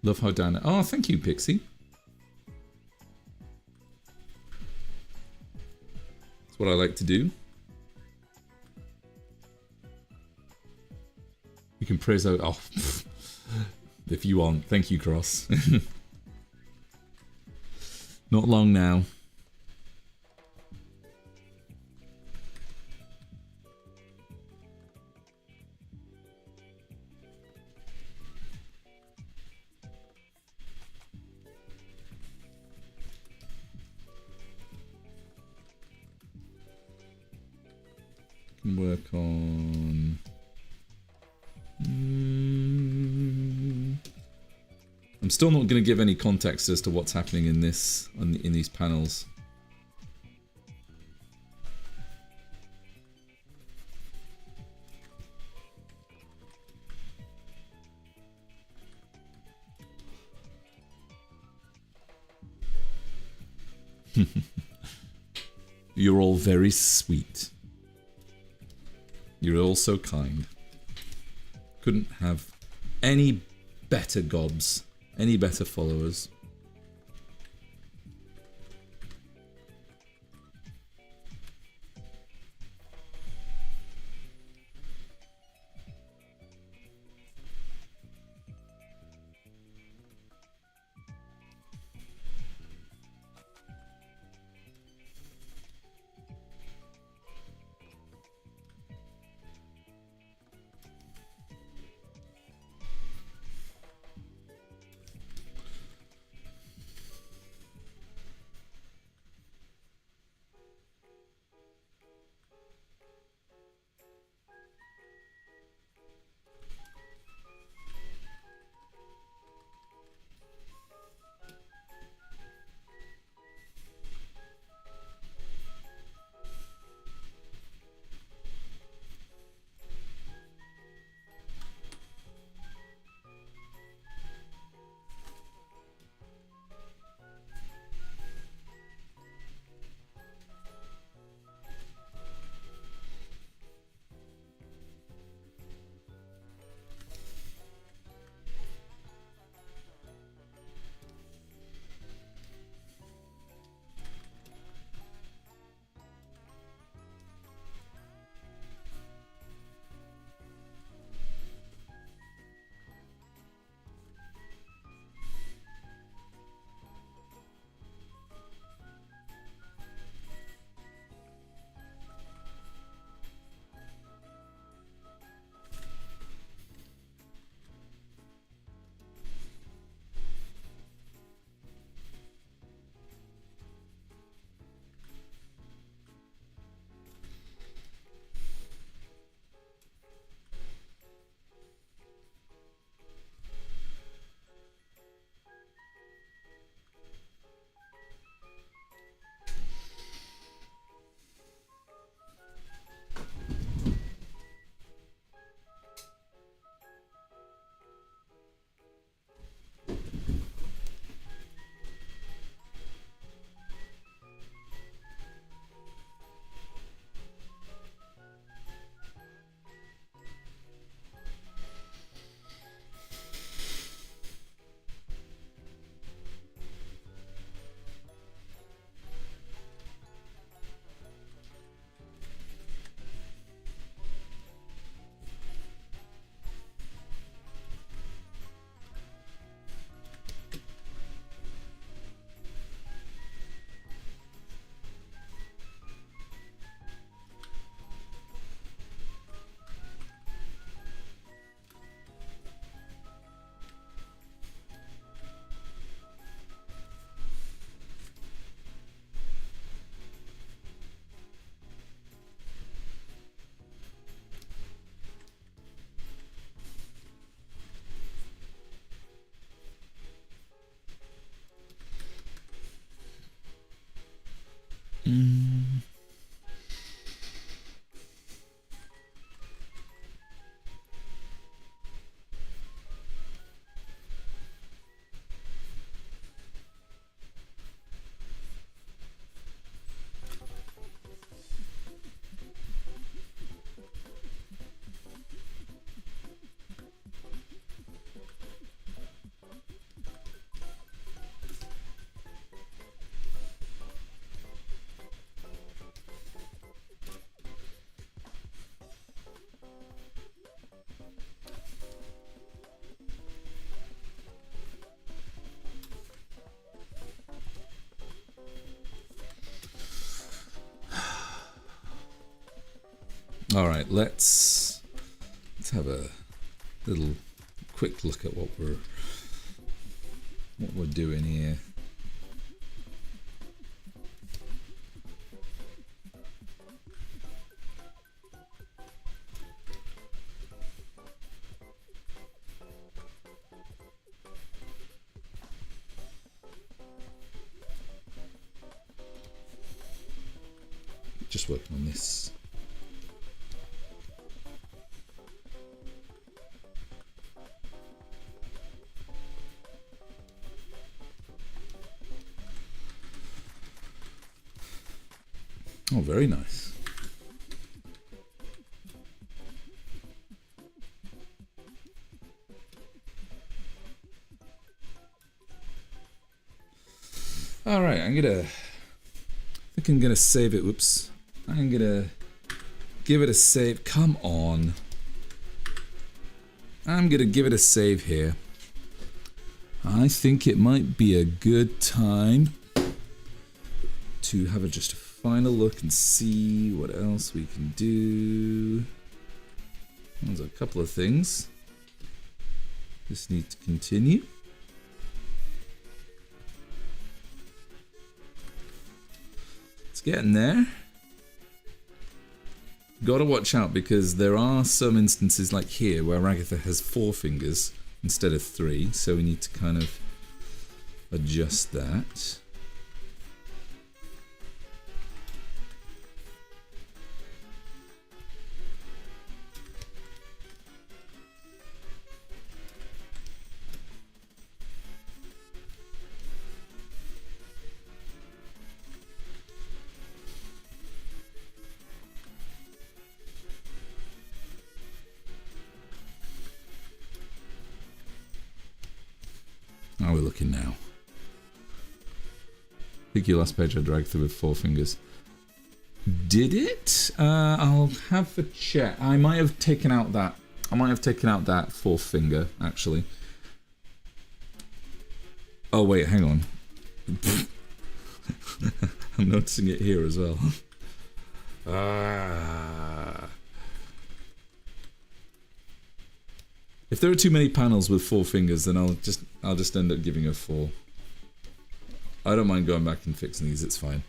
A: Love how down. Oh, thank you, Pixie. That's what I like to do. You can praise out. Oh, if you want. Thank you, Cross. Not long now. Work on. I'm still not going to give any context as to what's happening in this in these panels. You're all very sweet. You're all so kind. Couldn't have any better gobs, any better followers. All right, let's have a little quick look at what we're doing here. Just working on this. Oh, very nice. All right, I think I'm gonna save it. Whoops. I'm gonna give it a save. Come on. I'm gonna give it a save here. I think it might be a good time to have just a final look and see what else we can do. There's a couple of things. This needs to continue. It's getting there. Gotta watch out because there are some instances like here where Agatha has 4 fingers instead of 3, so we need to kind of adjust that. How are we looking now? I think your last page I dragged through with 4 fingers. Did it? I'll have a check. I might have taken out that. I might have taken out that 4th finger actually. Oh wait, hang on. I'm noticing it here as well. If there are too many panels with 4 fingers, then I'll just end up giving her 4. I don't mind going back and fixing these, it's fine.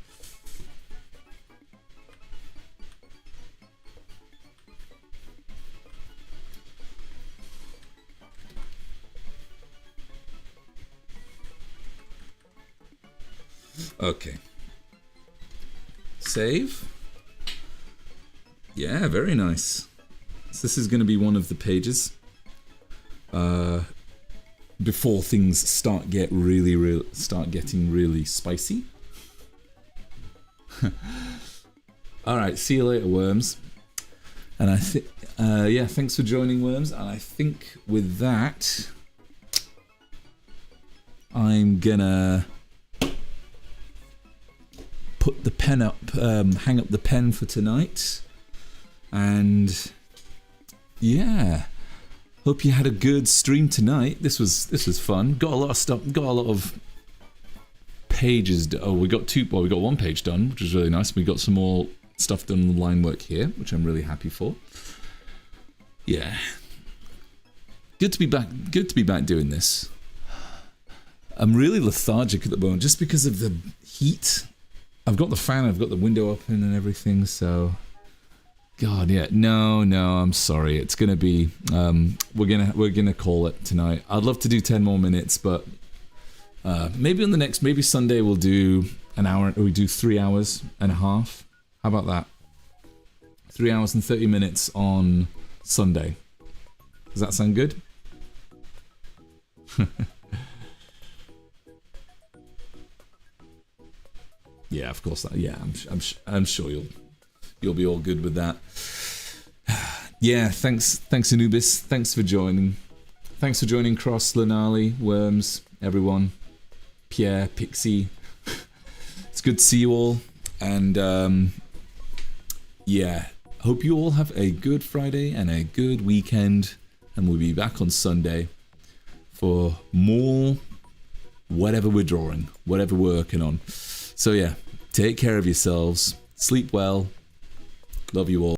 A: Okay. Save. Yeah, very nice. So this is going to be one of the pages. Before things start getting really spicy. All right, see you later, Worms. And I think, yeah, thanks for joining, Worms. And I think with that, I'm gonna put the pen up, hang up the pen for tonight, and yeah. Hope you had a good stream tonight. This was fun. Got a lot of stuff. Got a lot of pages. Oh, we got 1 page done, which was really nice. We got some more stuff done on the line work here, which I'm really happy for. Yeah, good to be back. Good to be back doing this. I'm really lethargic at the moment, just because of the heat. I've got the fan. I've got the window open and everything. So. God, yeah, no, I'm sorry. It's gonna be, we're gonna call it tonight. I'd love to do 10 more minutes, but maybe on the next, maybe Sunday we'll do an hour, or we do 3 hours and a half. How about that? 3 hours and 30 minutes on Sunday. Does that sound good? Yeah, of course. Yeah, I'm sure you'll be all good with that. Yeah, thanks Anubis. Thanks for joining. Thanks for joining Cross, Lanali, Worms, everyone. Pierre, Pixie. It's good to see you all. And yeah, hope you all have a good Friday and a good weekend. And we'll be back on Sunday for more whatever we're drawing, whatever we're working on. So yeah, take care of yourselves. Sleep well. Love you all.